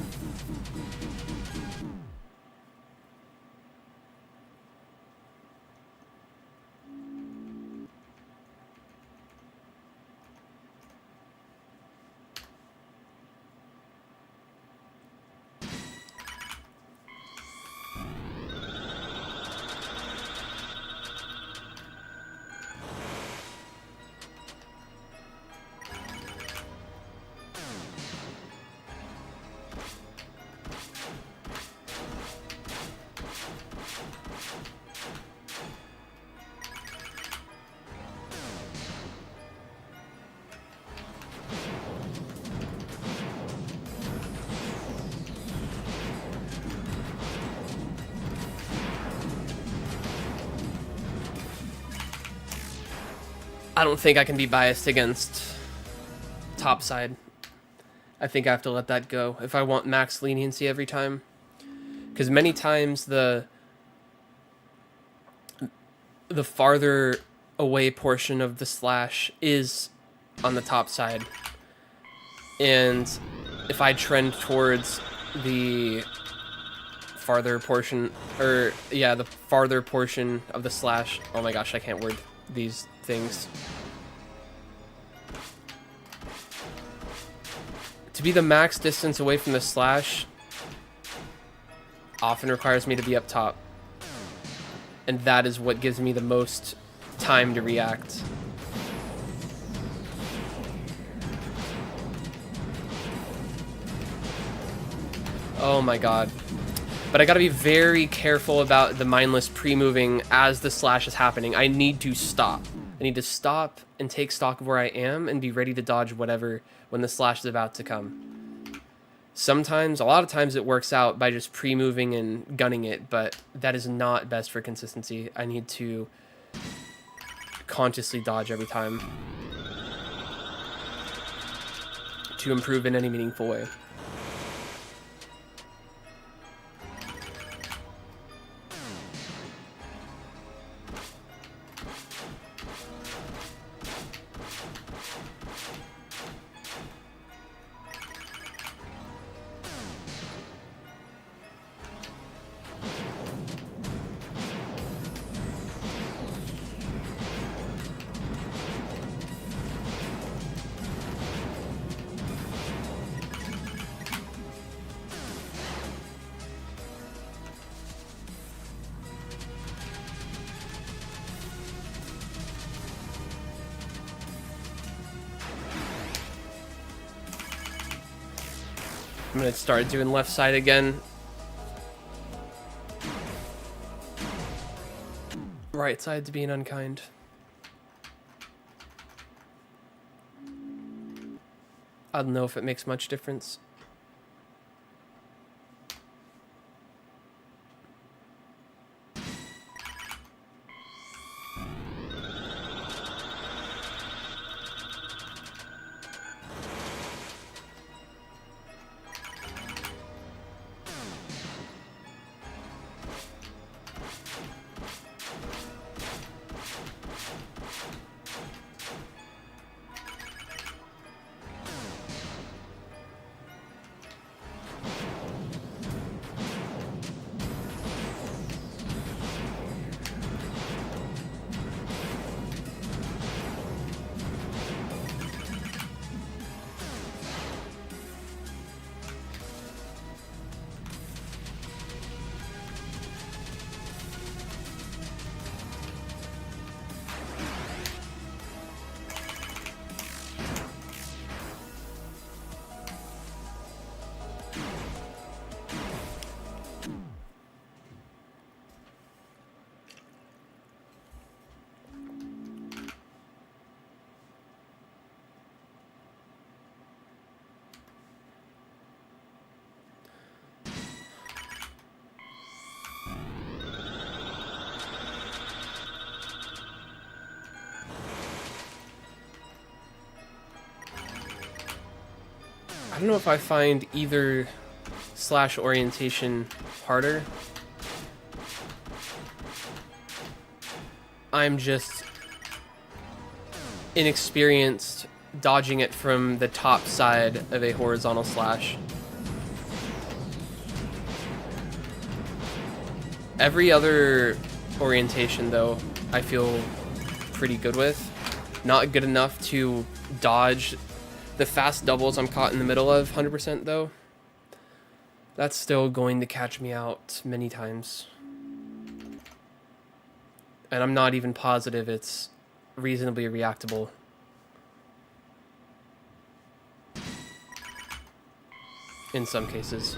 I don't think I can be biased against topside. I think I have to let that go if I want max leniency every time. Because many times the farther away portion of the slash is on the top side. And if I trend towards the farther portion, or yeah, the farther portion of the slash, oh my gosh, I can't word these things. To be the max distance away from the slash often requires me to be up top. And that is what gives me the most time to react. Oh my god. But I gotta be very careful about the mindless pre-moving as the slash is happening. I need to stop. I need to stop and take stock of where I am and be ready to dodge whatever when the slash is about to come. Sometimes, a lot of times it works out by just pre-moving and gunning it, but that is not best for consistency. I need to consciously dodge every time to improve in any meaningful way. I'm gonna start doing left side again. Right side's being unkind. I don't know if it makes much difference. I don't know if I find either slash orientation harder. I'm just inexperienced dodging it from the top side of a horizontal slash. Every other orientation, though, I feel pretty good with. Not good enough to dodge the fast doubles I'm caught in the middle of 100% though. That's still going to catch me out many times. And I'm not even positive it's reasonably reactable. In some cases.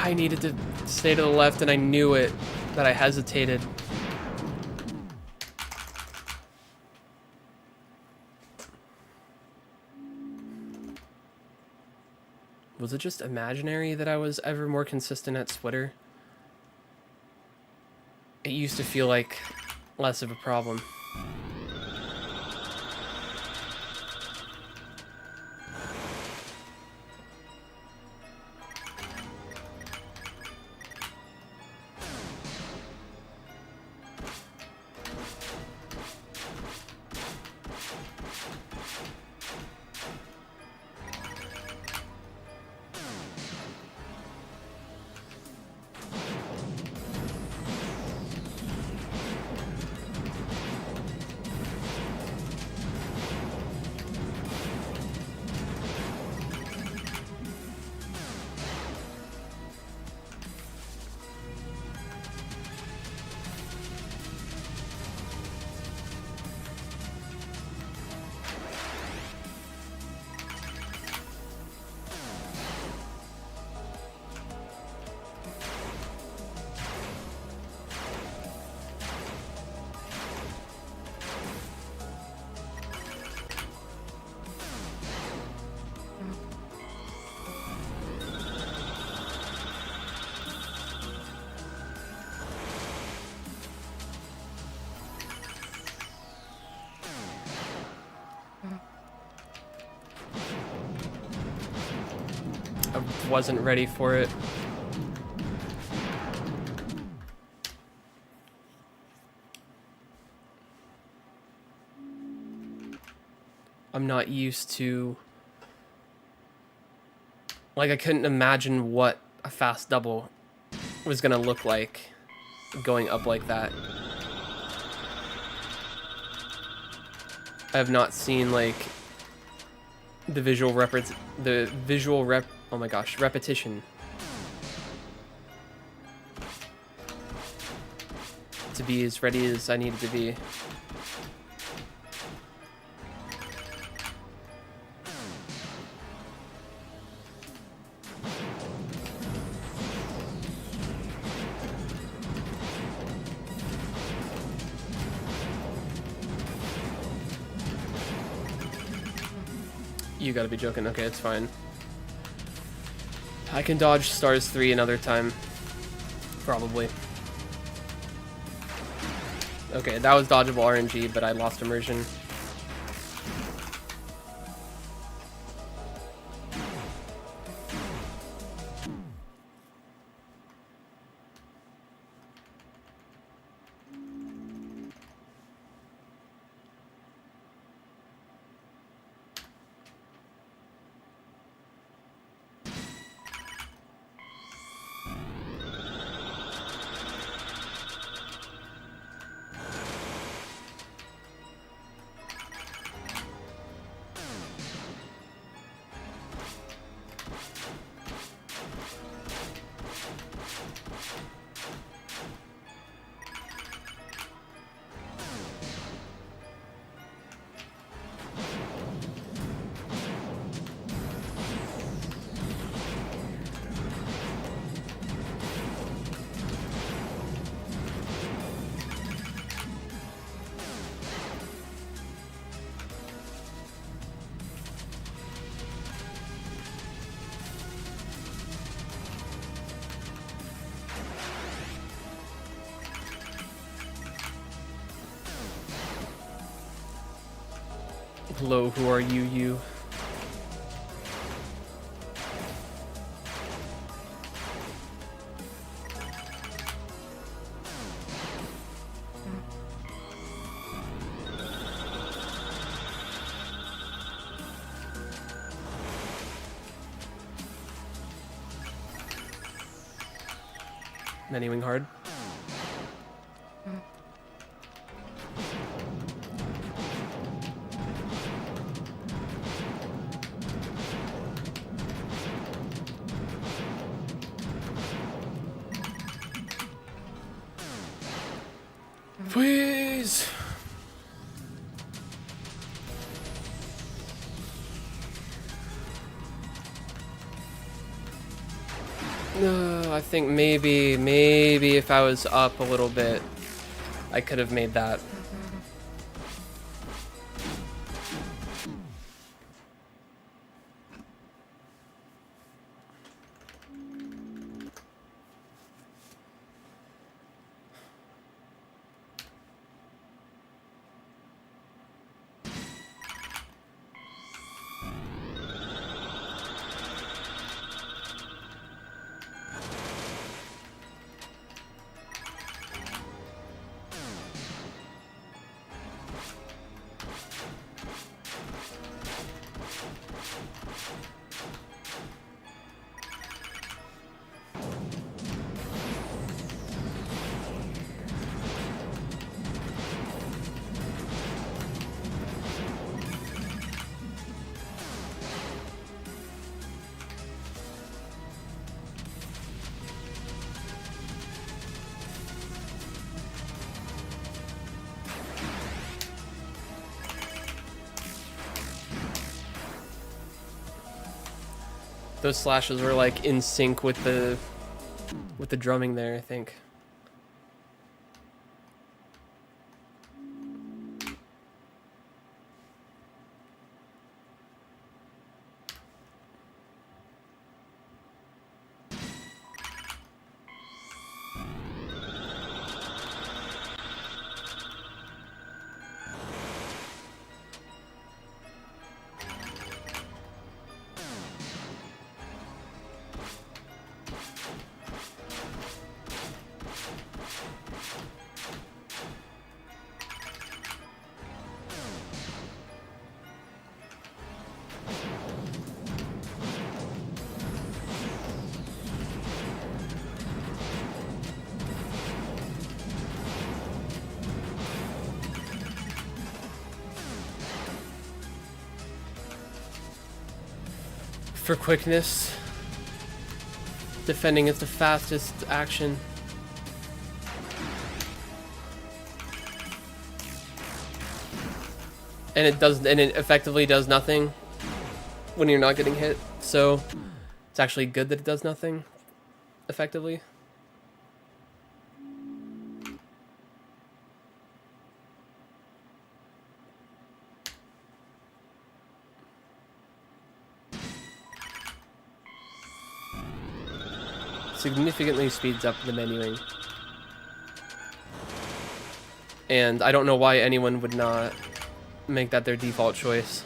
I needed to stay to the left and I knew it, that I hesitated. Was it just imaginary that I was ever more consistent at Splitter? It used to feel like less of a problem. I wasn't ready for it. I'm not used to... Like, I couldn't imagine what a fast double was gonna look like going up like that. I have not seen, like, the visual oh my gosh, repetition to be as ready as I needed to be. You gotta be joking. Okay, it's fine. I can dodge stars 3 another time. Probably. Okay, that was dodgeable RNG, but I lost immersion. Hello, who are you? Many wing hard. Please. No, I think maybe if I was up a little bit, I could have made that. Those slashes were like in sync with the drumming there, I think. For quickness, defending is the fastest action. And it effectively does nothing when you're not getting hit. So it's actually good that it does nothing effectively. Significantly speeds up the menuing. And I don't know why anyone would not make that their default choice.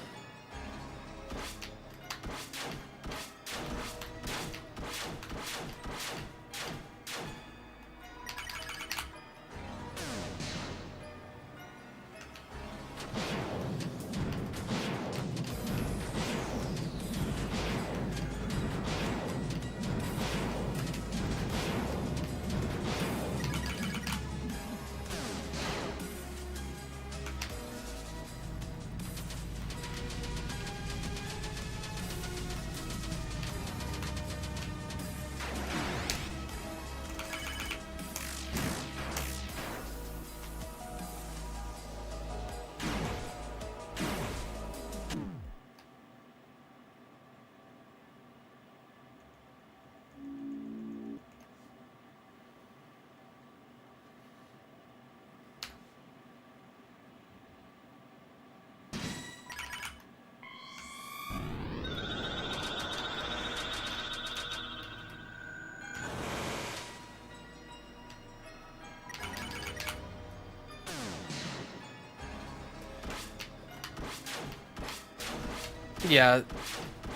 Yeah,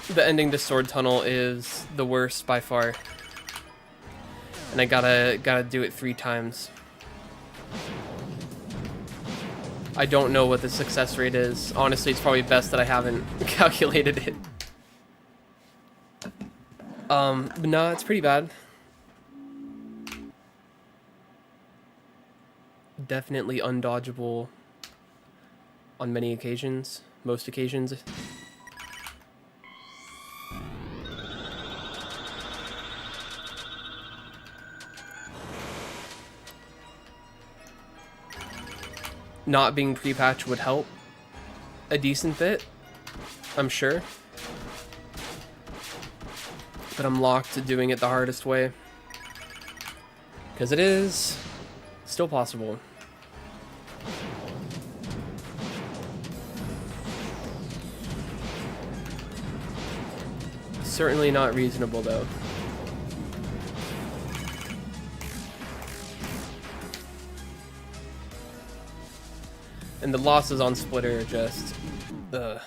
the ending to Sword Tunnel is the worst by far. And I gotta do it 3 times. I don't know what the success rate is. Honestly, it's probably best that I haven't calculated it. But nah, it's pretty bad. Definitely undodgeable on many occasions, most occasions. Not being pre-patched would help a decent bit, I'm sure. But I'm locked to doing it the hardest way. Because it is still possible. Certainly not reasonable, though. And the losses on Splitter are just... ugh.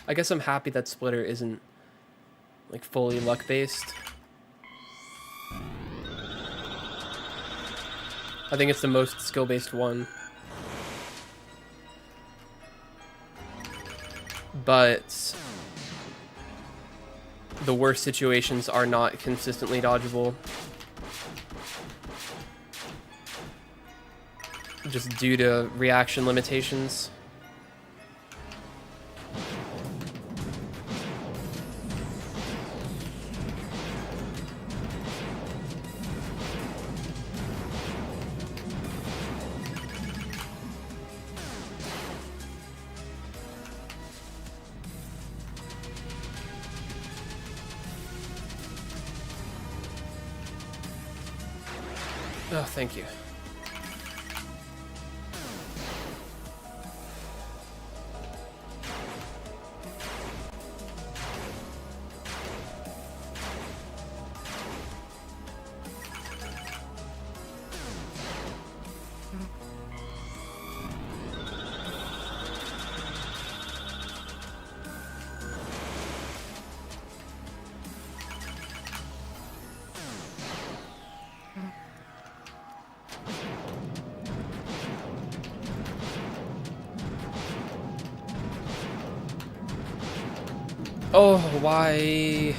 I guess I'm happy that Splitter isn't, like, fully luck-based. I think it's the most skill-based one. But the worst situations are not consistently dodgeable. Just due to reaction limitations. Oh, thank you. Oh, why?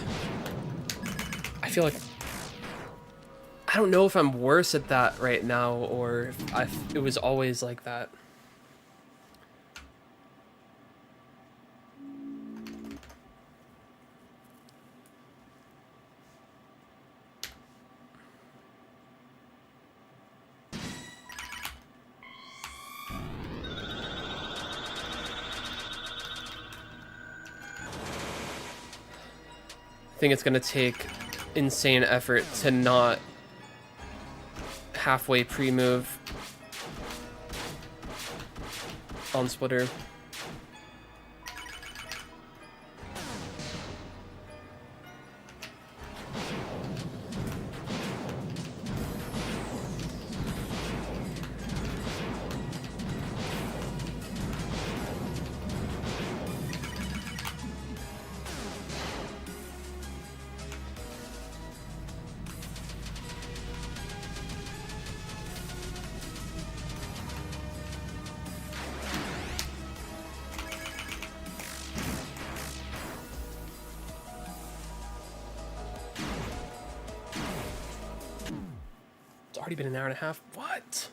I feel like... I don't know if I'm worse at that right now, or if it was always like that. I think it's gonna take insane effort to not halfway pre-move on splitter. Already been an hour and a half. What?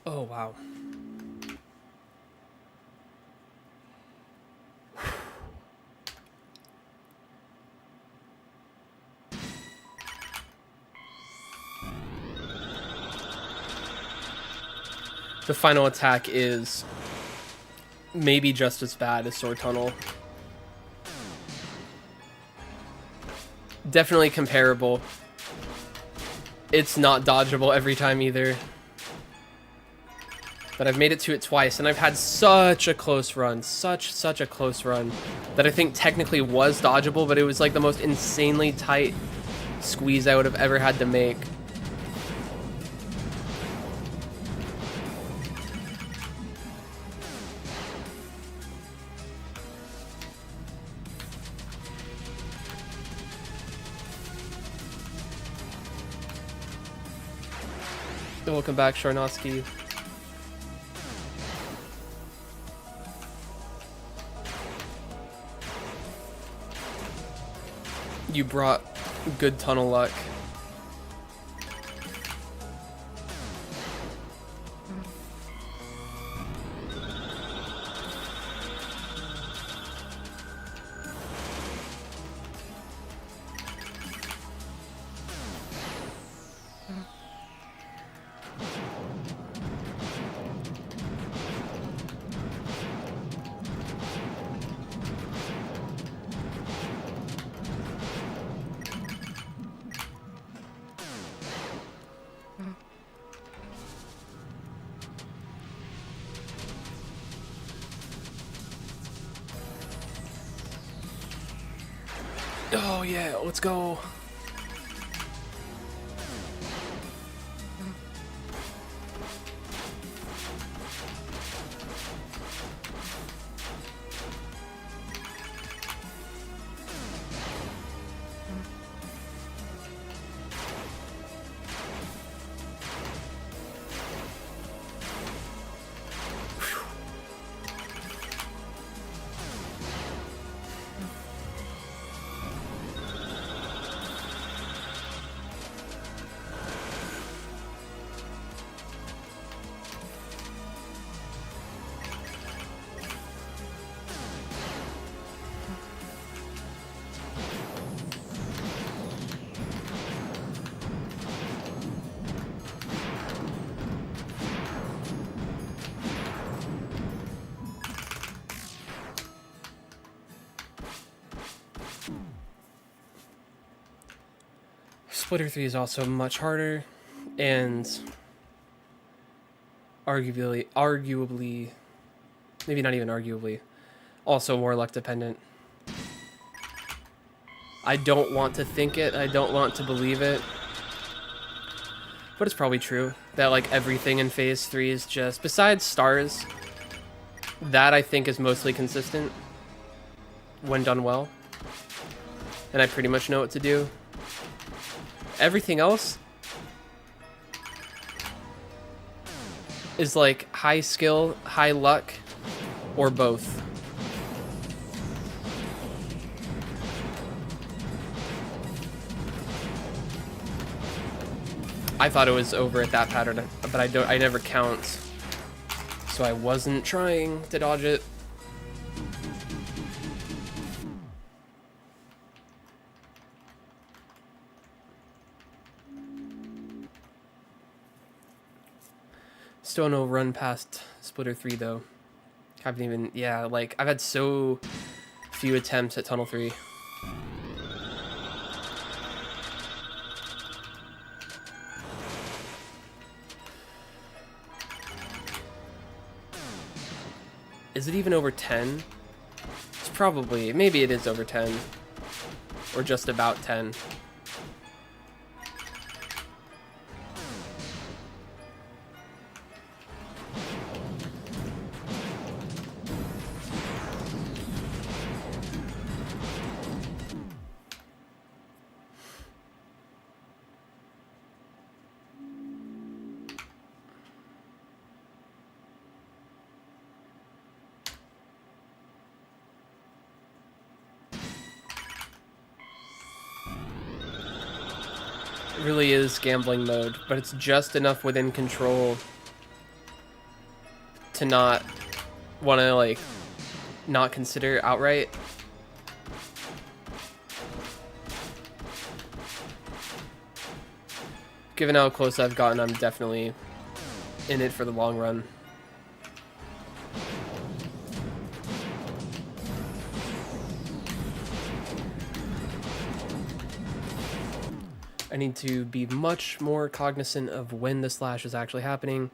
Oh, wow. The final attack is maybe just as bad as Sword Tunnel. Definitely comparable. It's not dodgeable every time either. But I've made it to it twice, and I've had such a close run. Such a close run. That I think technically was dodgeable, but it was like the most insanely tight squeeze I would have ever had to make. Welcome back, Sharnovsky. You brought good tunnel luck. Oh yeah, let's go. Splitter 3 is also much harder, and arguably, maybe not even arguably, also more luck dependent. I don't want to think it, I don't want to believe it, but it's probably true that like everything in Phase 3 is just, besides stars, that I think is mostly consistent when done well, and I pretty much know what to do. Everything else is like high skill, high luck, or both. I thought it was over at that pattern, but I never count, so I wasn't trying to dodge it. Still no run past Splitter 3 though. Haven't even, yeah, like I've had so few attempts at Tunnel 3. Is it even over 10? It's probably, maybe it is over 10. Or just about 10. It really is gambling mode, but it's just enough within control to not want to, like, not consider outright. Given how close I've gotten, I'm definitely in it for the long run. I need to be much more cognizant of when the slash is actually happening.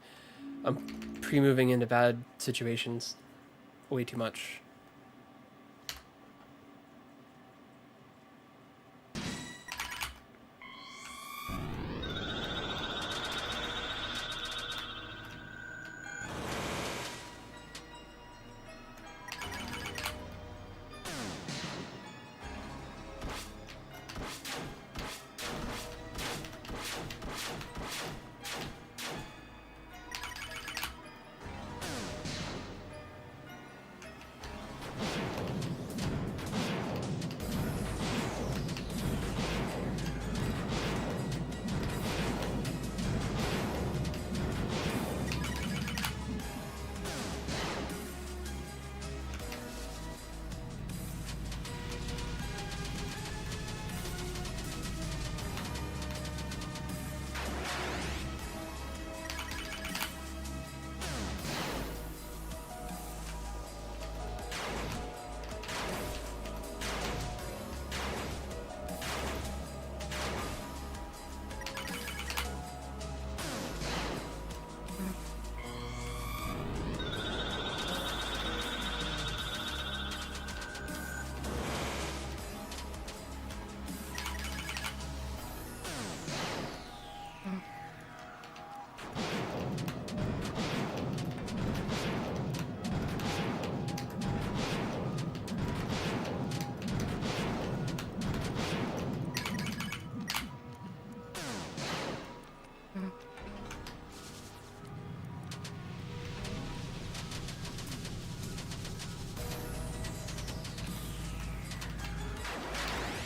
I'm pre-moving into bad situations way too much.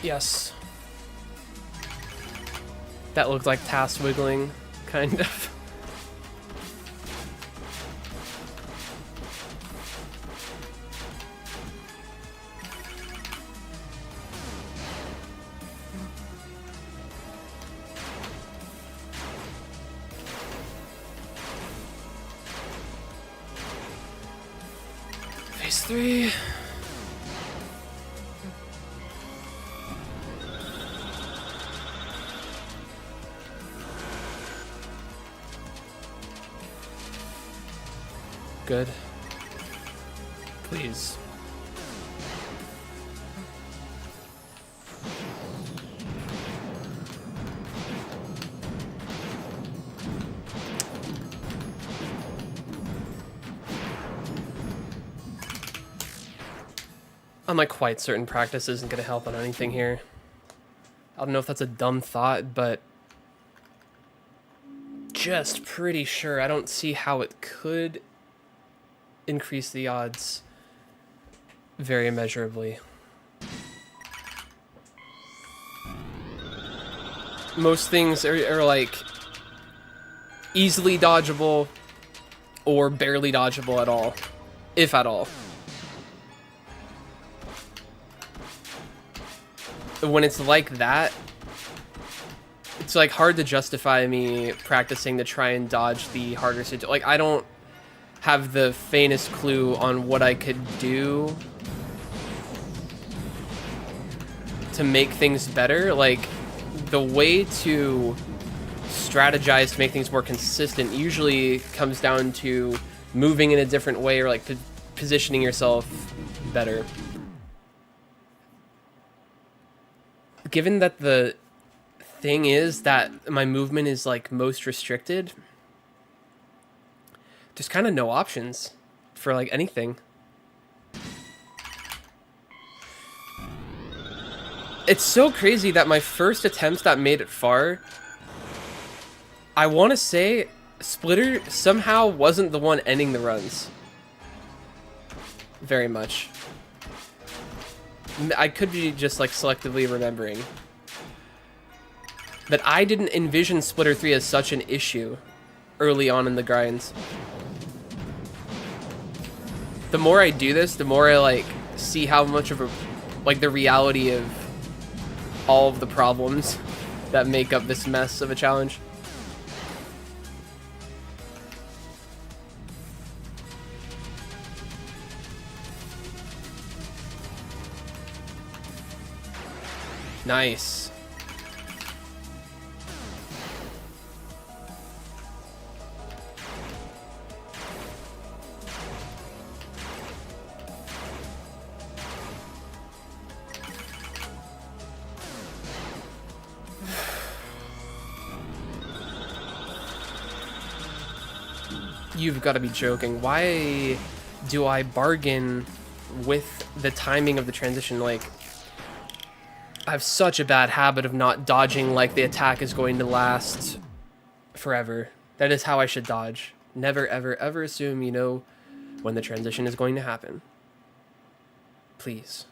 Yes. That looked like task wiggling, kind of. Phase 3. Good. Please. I'm like quite certain practice isn't going to help on anything here. I don't know if that's a dumb thought, but just pretty sure I don't see how it could increase the odds very immeasurably. Most things are like easily dodgeable or barely dodgeable at all, if at all. When it's like that, it's like hard to justify me practicing to try and dodge the harder situation. Like I don't have the faintest clue on what I could do to make things better. Like the way to strategize to make things more consistent usually comes down to moving in a different way or like positioning yourself better. Given that the thing is that my movement is like most restricted, there's kind of no options for like anything. It's so crazy that my first attempts that made it far, I want to say Splitter somehow wasn't the one ending the runs. Very much. I could be just like selectively remembering. But I didn't envision Splitter 3 as such an issue early on in the grinds. The more I do this, the more I like see how much of a like the reality of all of the problems that make up this mess of a challenge. Nice. You've got to be joking. Why do I bargain with the timing of the transition? Like, I have such a bad habit of not dodging like the attack is going to last forever. That is how I should dodge. Never, ever, ever assume you know when the transition is going to happen. Please.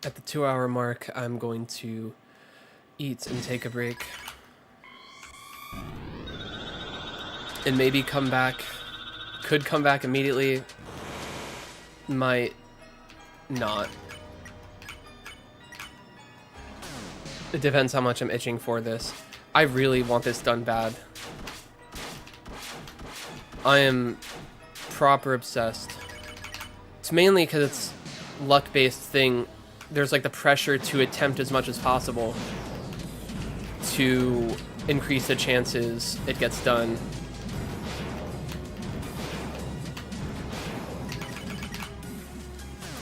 At the 2-hour mark, I'm going to eat and take a break. And maybe come back. Could come back immediately. Might not. It depends how much I'm itching for this. I really want this done bad. I am proper obsessed. It's mainly because it's luck-based thing. There's like the pressure to attempt as much as possible to increase the chances it gets done.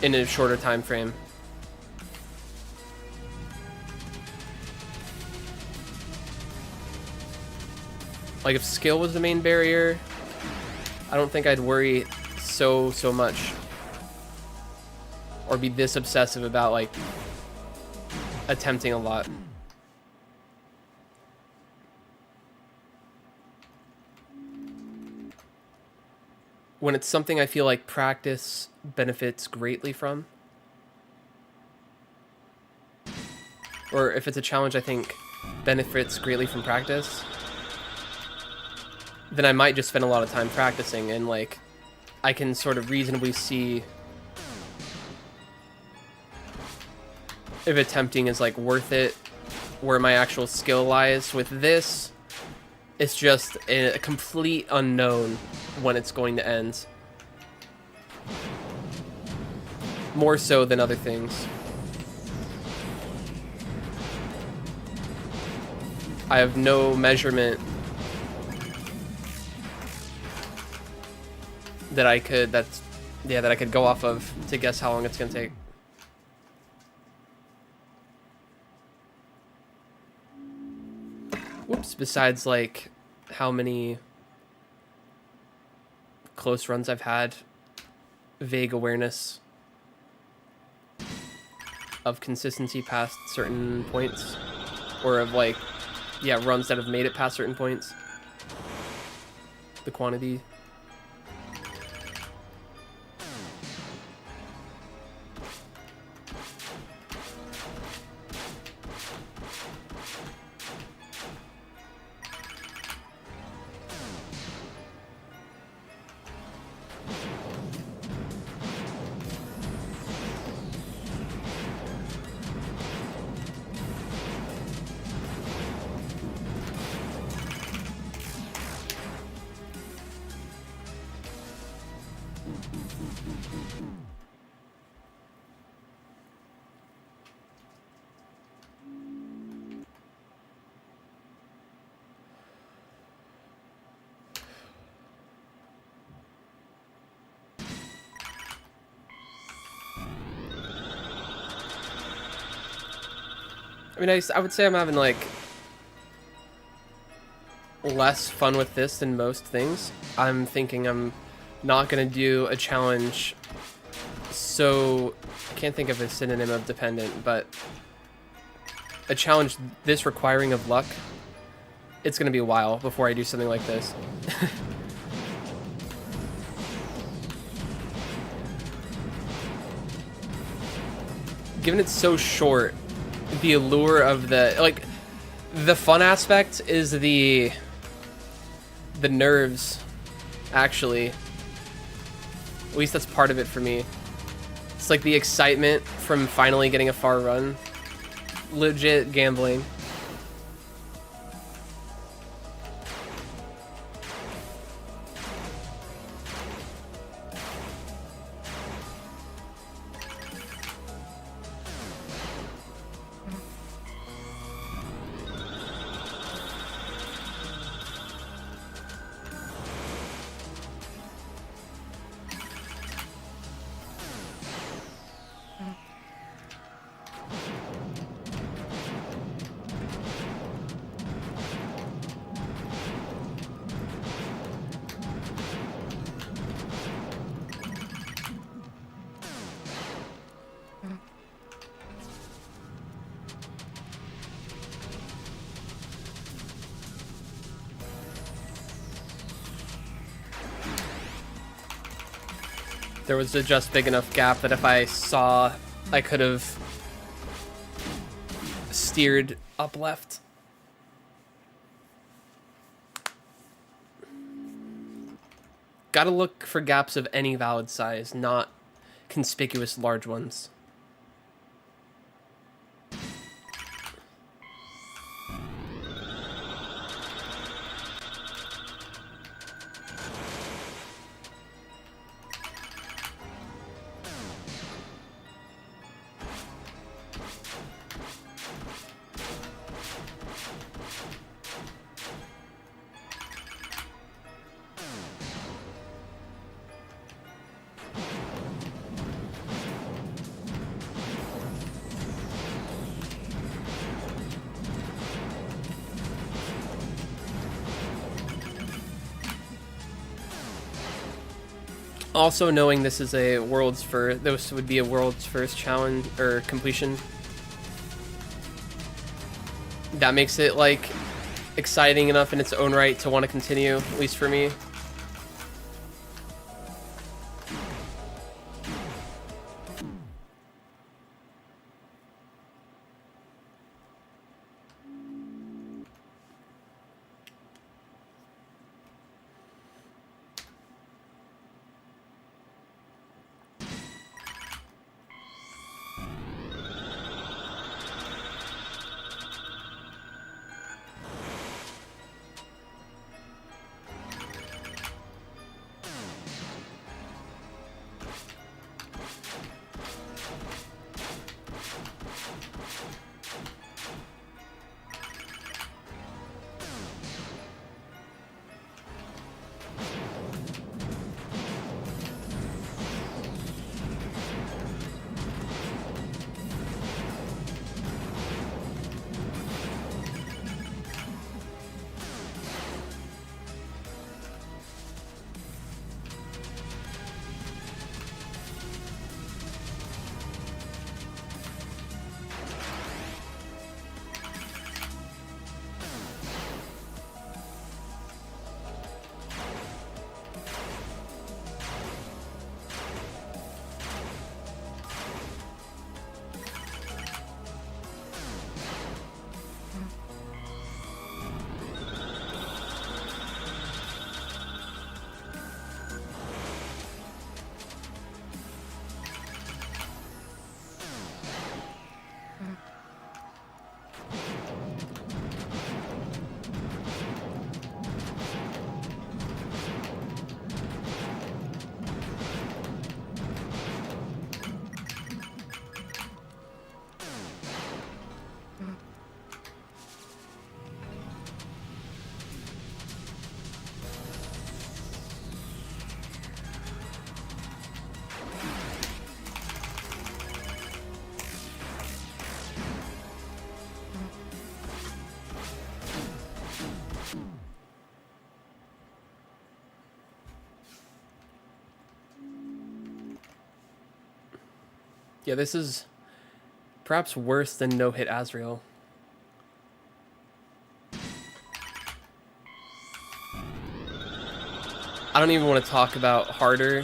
In a shorter time frame. Like if skill was the main barrier, I don't think I'd worry so much. Or be this obsessive about like attempting a lot. When it's something I feel like practice benefits greatly from. Or if it's a challenge I think benefits greatly from practice, then I might just spend a lot of time practicing and like I can sort of reasonably see if attempting is like worth it, where my actual skill lies. With this, it's just a complete unknown when it's going to end. More so than other things. I have no measurement that I could that I could go off of to guess how long it's gonna take. Whoops, besides like how many close runs I've had, vague awareness of consistency past certain points, or of like, yeah, runs that have made it past certain points. The quantity. I mean, I would say I'm having, like, less fun with this than most things. I'm thinking I'm not going to do a challenge so... I can't think of a synonym of dependent, but a challenge this requiring of luck, it's going to be a while before I do something like this. Given it's so short, the allure of the, like, the fun aspect is the nerves, actually. At least that's part of it for me. It's like the excitement from finally getting a far run. Legit gambling. There was a just big enough gap that if I saw I could have steered up left. Gotta look for gaps of any valid size, not conspicuous large ones. Also, knowing this is a world's first, this would be a world's first challenge or completion, that makes it like exciting enough in its own right to want to continue, at least for me. Yeah, this is perhaps worse than no-hit Azrael. I don't even want to talk about harder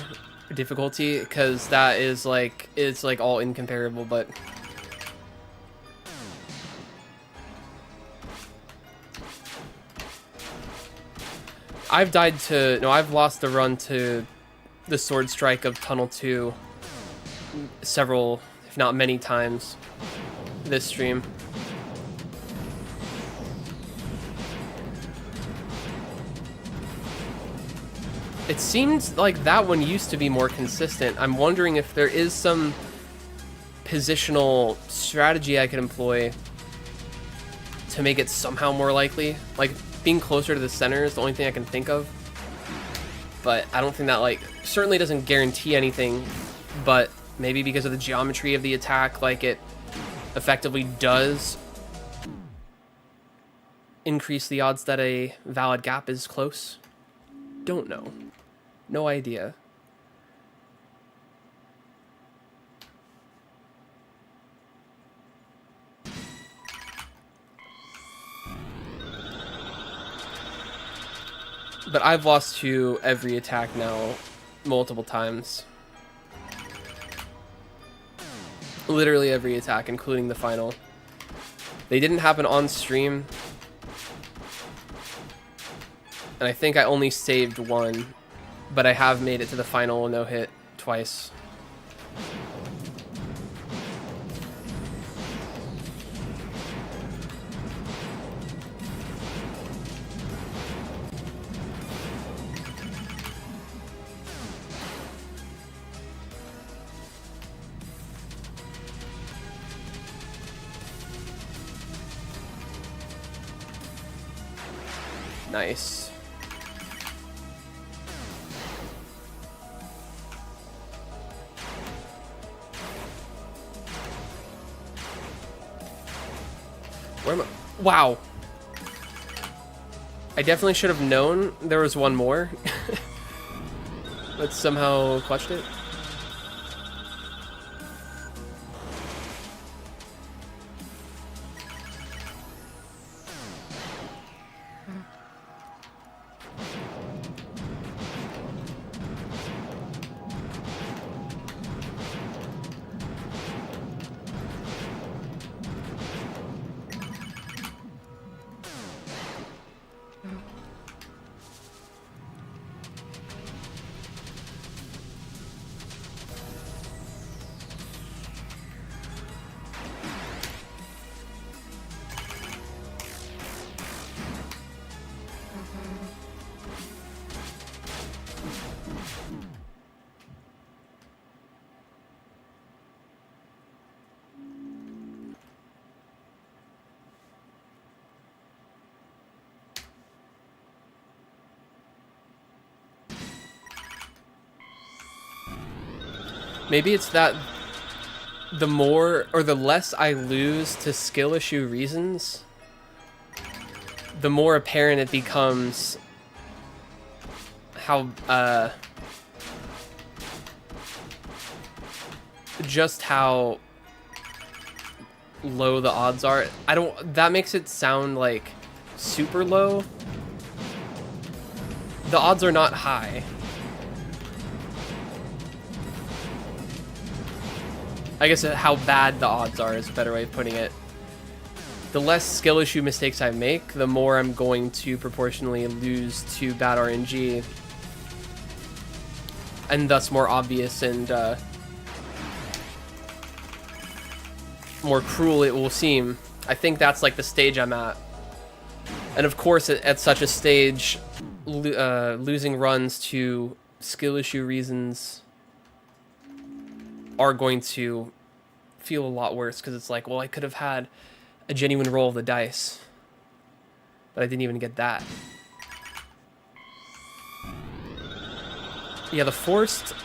difficulty because that is like, it's like all incomparable, but I've lost the run to the Sword Strike of Tunnel 2 several, if not many times this stream. It seems like that one used to be more consistent. I'm wondering if there is some positional strategy I could employ to make it somehow more likely. Like, being closer to the center is the only thing I can think of. But I don't think that, like, certainly doesn't guarantee anything, but maybe because of the geometry of the attack, like, it effectively does increase the odds that a valid gap is close. Don't know. No idea. But I've lost to every attack now multiple times. Literally every attack, including the final. They didn't happen on stream. And I think I only saved one, but I have made it to the final no-hit twice. Nice. Where am I? Wow. I definitely should have known there was one more. But somehow clutched it. Maybe it's that the more or the less I lose to skill issue reasons, the more apparent it becomes how just how low the odds are. That makes it sound like super low. The odds are not high. I guess how bad the odds are is a better way of putting it. The less skill issue mistakes I make, the more I'm going to proportionally lose to bad RNG. And thus more obvious and more cruel it will seem. I think that's like the stage I'm at. And of course, at such a stage, losing runs to skill issue reasons are going to feel a lot worse, because it's like, well, I could have had a genuine roll of the dice, but I didn't even get that. Yeah, the forced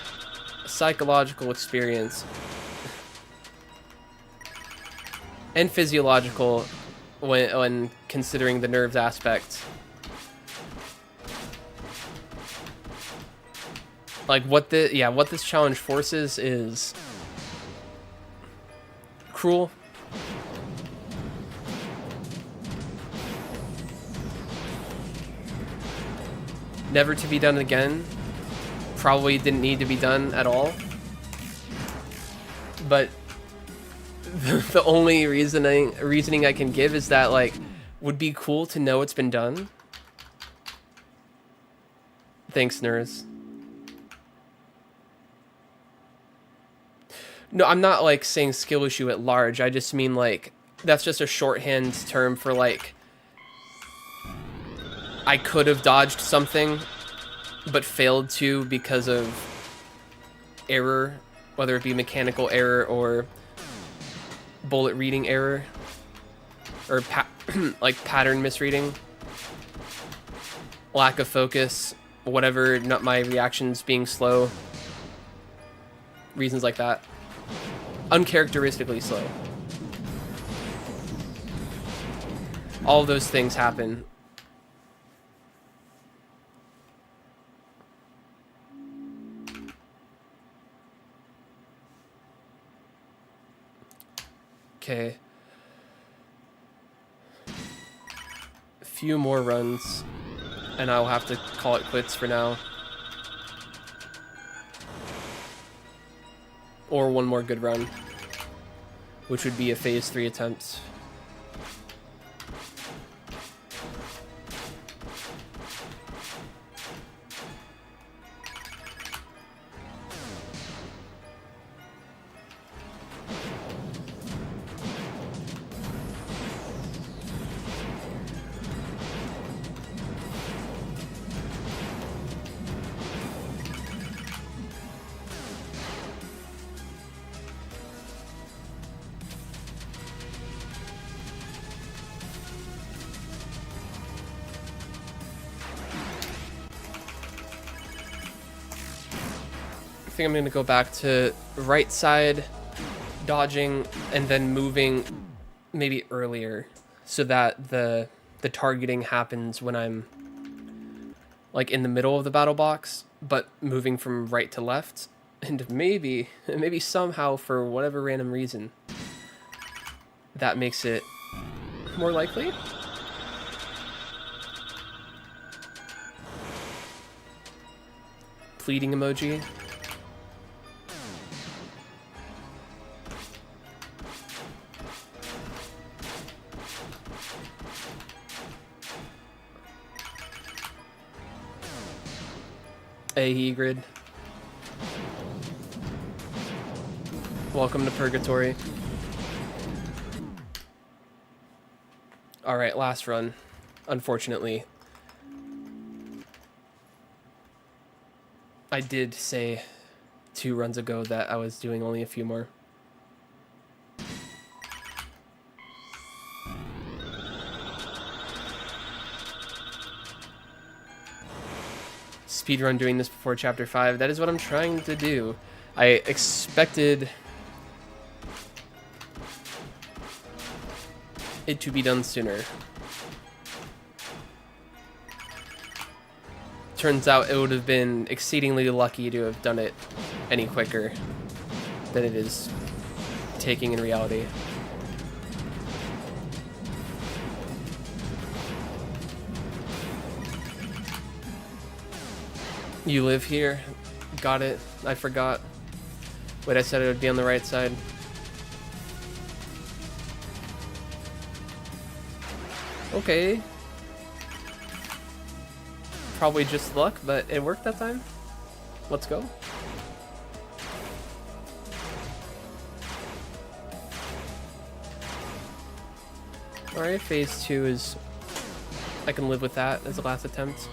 psychological experience and physiological when considering the nerves aspect. Like what this challenge forces is cruel. Never to be done again. Probably didn't need to be done at all. But the only reasoning I can give is that, like, would be cool to know it's been done. Thanks, Nurs. No, I'm not, like, saying skill issue at large. I just mean, like, that's just a shorthand term for, like, I could have dodged something, but failed to because of error, whether it be mechanical error or bullet reading error, or like pattern misreading, lack of focus, whatever, not my reactions being slow, reasons like that. Uncharacteristically slow. All of those things happen. Okay. A few more runs, and I'll have to call it quits for now. Or one more good run, which would be a phase 3 attempt. think I'm going to go back to right side, dodging, and then moving maybe earlier so that the targeting happens when I'm like in the middle of the battle box, but moving from right to left. And maybe somehow, for whatever random reason, that makes it more likely. Pleading emoji. Hey, Egrid. Welcome to Purgatory. Alright, last run. Unfortunately. I did say 2 runs ago that I was doing only a few more. Speedrun doing this before chapter 5. That is what I'm trying to do. I expected it to be done sooner. Turns out it would have been exceedingly lucky to have done it any quicker than it is taking in reality. You live here? Got it. I forgot. Wait, I said it would be on the right side. Okay. Probably just luck, but it worked that time. Let's go. Alright, phase 2 is... I can live with that as the last attempt.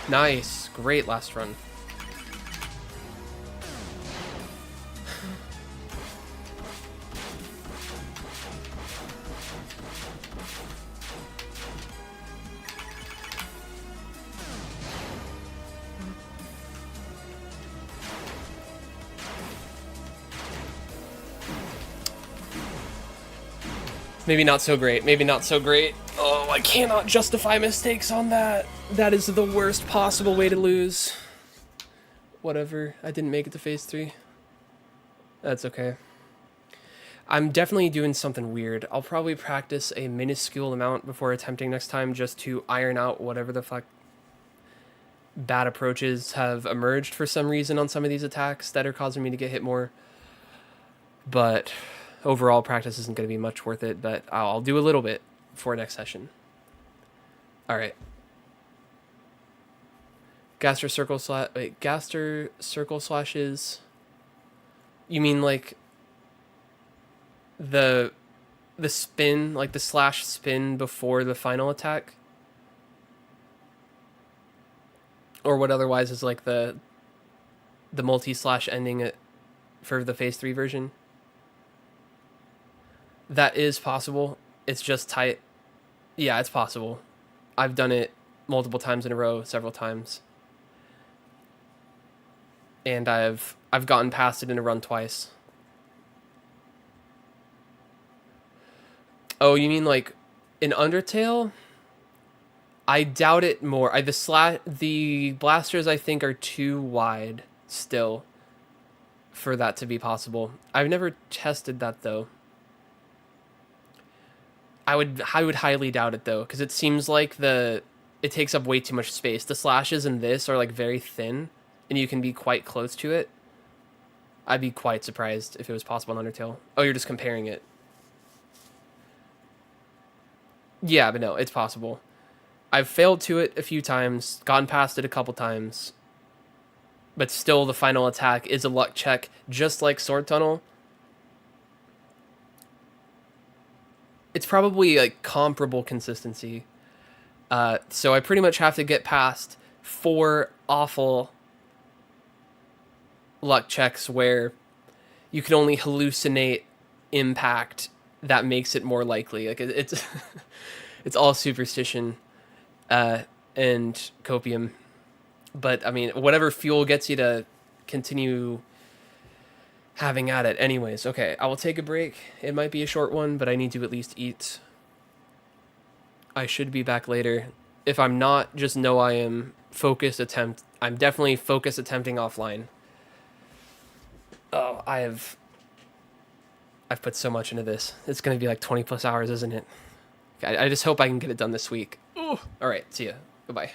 Nice. Great last run. Maybe not so great. Maybe not so great. Oh, I cannot justify mistakes on that. That is the worst possible way to lose. Whatever. I didn't make it to phase 3. That's okay. I'm definitely doing something weird. I'll probably practice a minuscule amount before attempting next time just to iron out whatever the fuck bad approaches have emerged for some reason on some of these attacks that are causing me to get hit more. But overall, practice isn't going to be much worth it, but I'll do a little bit for next session. Alright. Gaster circle slash... Wait, Gaster circle slashes... You mean like... The spin, like the slash spin before the final attack? Or what otherwise is like the multi-slash ending for the phase 3 version? That is possible. It's just tight. Yeah, it's possible. I've done it multiple times in a row, several times. And I've gotten past it in a run twice. Oh, you mean like in Undertale? I doubt it more. The blasters I think are too wide still for that to be possible. I've never tested that though. I would highly doubt it though, because it seems like it takes up way too much space. The slashes in this are like very thin, and you can be quite close to it. I'd be quite surprised if it was possible in Undertale. Oh, you're just comparing it. Yeah, but no, it's possible. I've failed to it a few times, gotten past it a couple times, but still the final attack is a luck check, just like Sword Tunnel. It's probably like comparable consistency. So I pretty much have to get past 4 awful luck checks where you can only hallucinate impact that makes it more likely. Like it's it's all superstition and copium. But I mean, whatever fuel gets you to continue having at it. Anyways, okay, I will take a break. It might be a short one, but I need to at least eat. I should be back later. If I'm not, just know I am I'm definitely focus attempting offline. Oh, I've put so much into this. It's going to be like 20 plus hours, isn't it? I just hope I can get it done this week. Ooh. All right, see ya. Goodbye.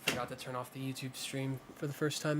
Forgot to turn off the YouTube stream for the first time